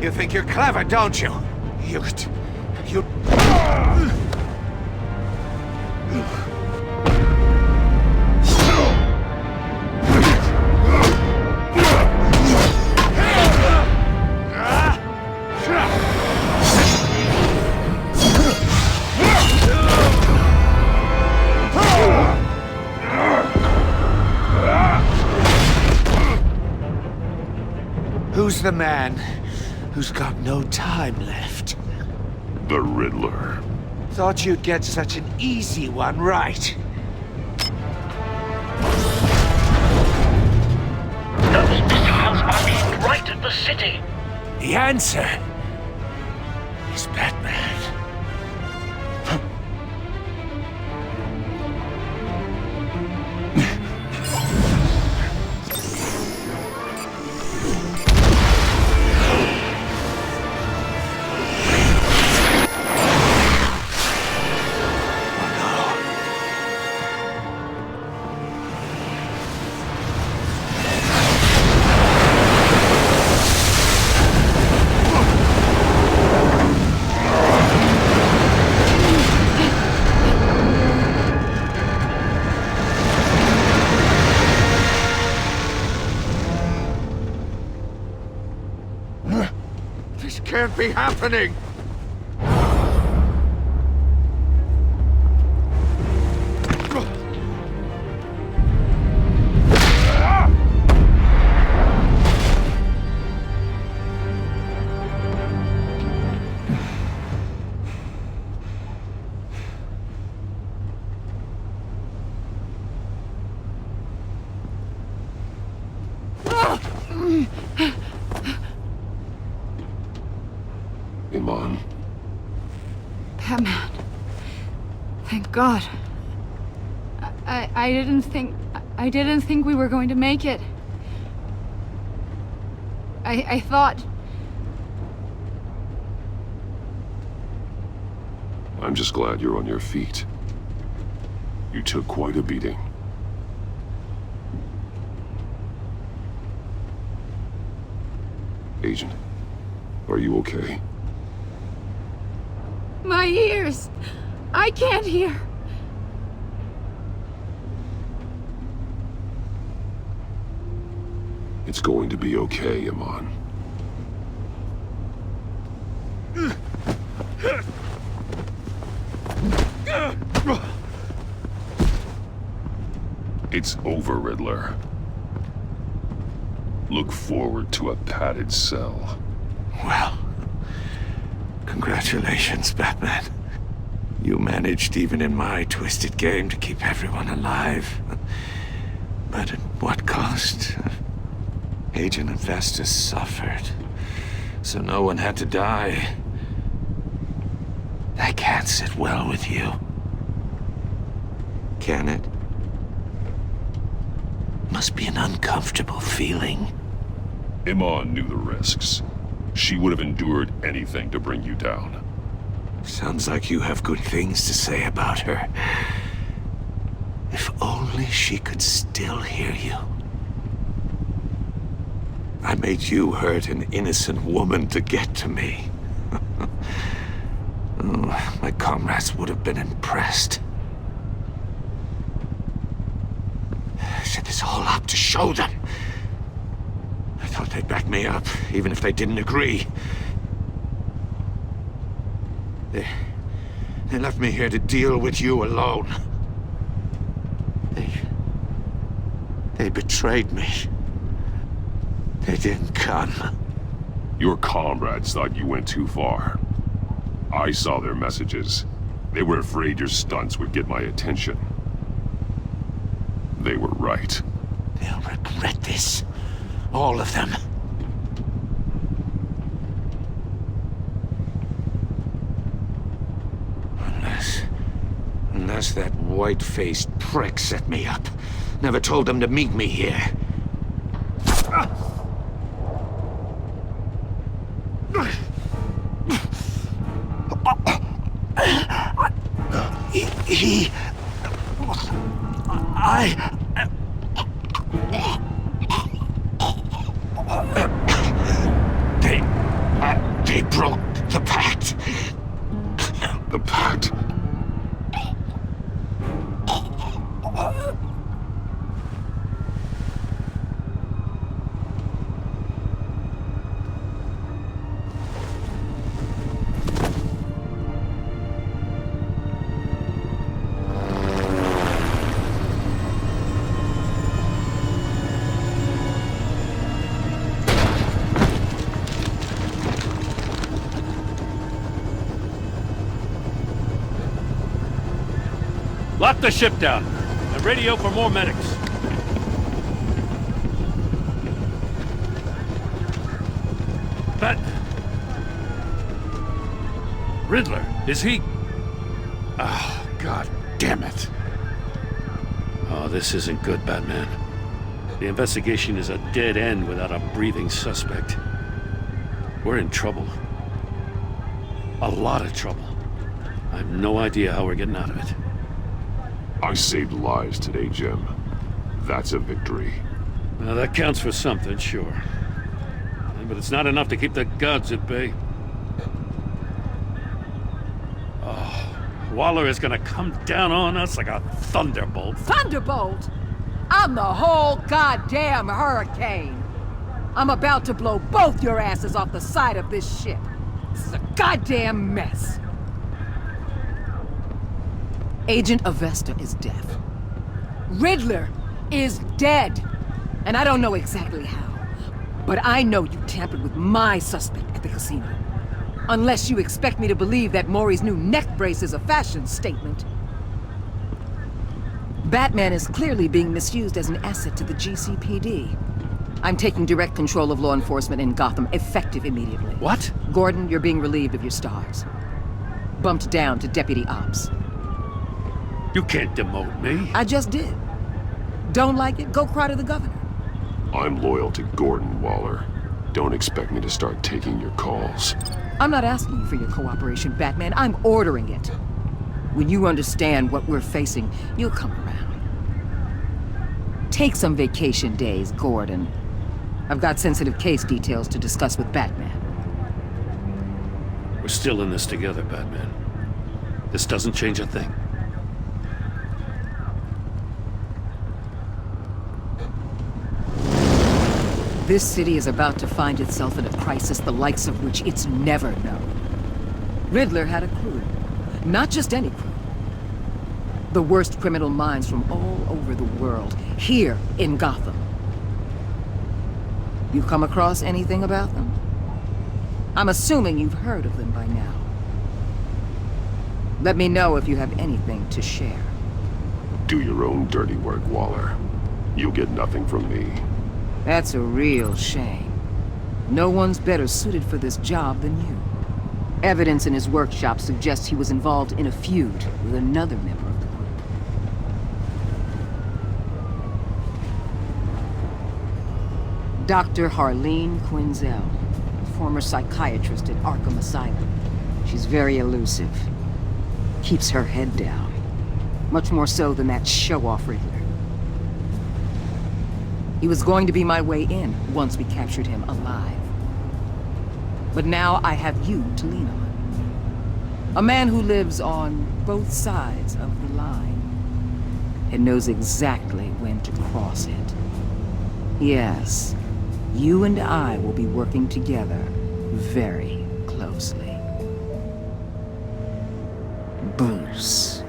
You think you're clever, don't you? You... Who's the man who's got no time left? The Riddler. Thought you'd get such an easy one right. Those missiles are aimed right at the city. The answer is Batman. Can't be happening! Iman. Batman. Thank God. I didn't think we were going to make it. I thought... I'm just glad you're on your feet. You took quite a beating. Agent, are you okay? My ears! I can't hear! It's going to be okay, Iman. It's over, Riddler. Look forward to a padded cell. Well, congratulations, Batman. You managed, even in my twisted game, to keep everyone alive. But at what cost? Agent Investor suffered, so no one had to die. That can't sit well with you. Can it? Must be an uncomfortable feeling. Iman knew the risks. She would have endured anything to bring you down. Sounds like you have good things to say about her. If only she could still hear you. I made you hurt an innocent woman to get to me. Oh, my comrades would have been impressed. I set this all up to show them. I thought they'd back me up, even if they didn't agree. They left me here to deal with you alone. They betrayed me. They didn't come. Your comrades thought you went too far. I saw their messages. They were afraid your stunts would get my attention. They were right. They'll regret this. All of them. Unless that white-faced prick set me up. Never told them to meet me here. They broke the pact. The pact? Lock the ship down and radio for more medics. But Riddler, is he? Oh, God damn it. Oh, this isn't good, Batman. The investigation is a dead end without a breathing suspect. We're in trouble. A lot of trouble. I have no idea how we're getting out of it. I saved lives today, Jim. That's a victory. Well, that counts for something, sure. But it's not enough to keep the gods at bay. Oh, Waller is gonna come down on us like a thunderbolt. Thunderbolt? I'm the whole goddamn hurricane. I'm about to blow both your asses off the side of this ship. This is a goddamn mess. Agent Avesta is deaf. Riddler is dead. And I don't know exactly how. But I know you tampered with my suspect at the casino. Unless you expect me to believe that Maury's new neck brace is a fashion statement. Batman is clearly being misused as an asset to the GCPD. I'm taking direct control of law enforcement in Gotham, effective immediately. What? Gordon, you're being relieved of your stars. Bumped down to Deputy Ops. You can't demote me. I just did. Don't like it? Go cry to the governor. I'm loyal to Gordon, Waller. Don't expect me to start taking your calls. I'm not asking you for your cooperation, Batman. I'm ordering it. When you understand what we're facing, you'll come around. Take some vacation days, Gordon. I've got sensitive case details to discuss with Batman. We're still in this together, Batman. This doesn't change a thing. This city is about to find itself in a crisis the likes of which it's never known. Riddler had a crew. Not just any crew. The worst criminal minds from all over the world, here in Gotham. You come across anything about them? I'm assuming you've heard of them by now. Let me know if you have anything to share. Do your own dirty work, Waller. You'll get nothing from me. That's a real shame. No one's better suited for this job than you. Evidence in his workshop suggests he was involved in a feud with another member of the group. Dr. Harleen Quinzel, former psychiatrist at Arkham Asylum. She's very elusive. Keeps her head down. Much more so than that show-off Riddler. He was going to be my way in once we captured him alive. But now I have you to lean on. A man who lives on both sides of the line and knows exactly when to cross it. Yes, you and I will be working together very closely. Bruce.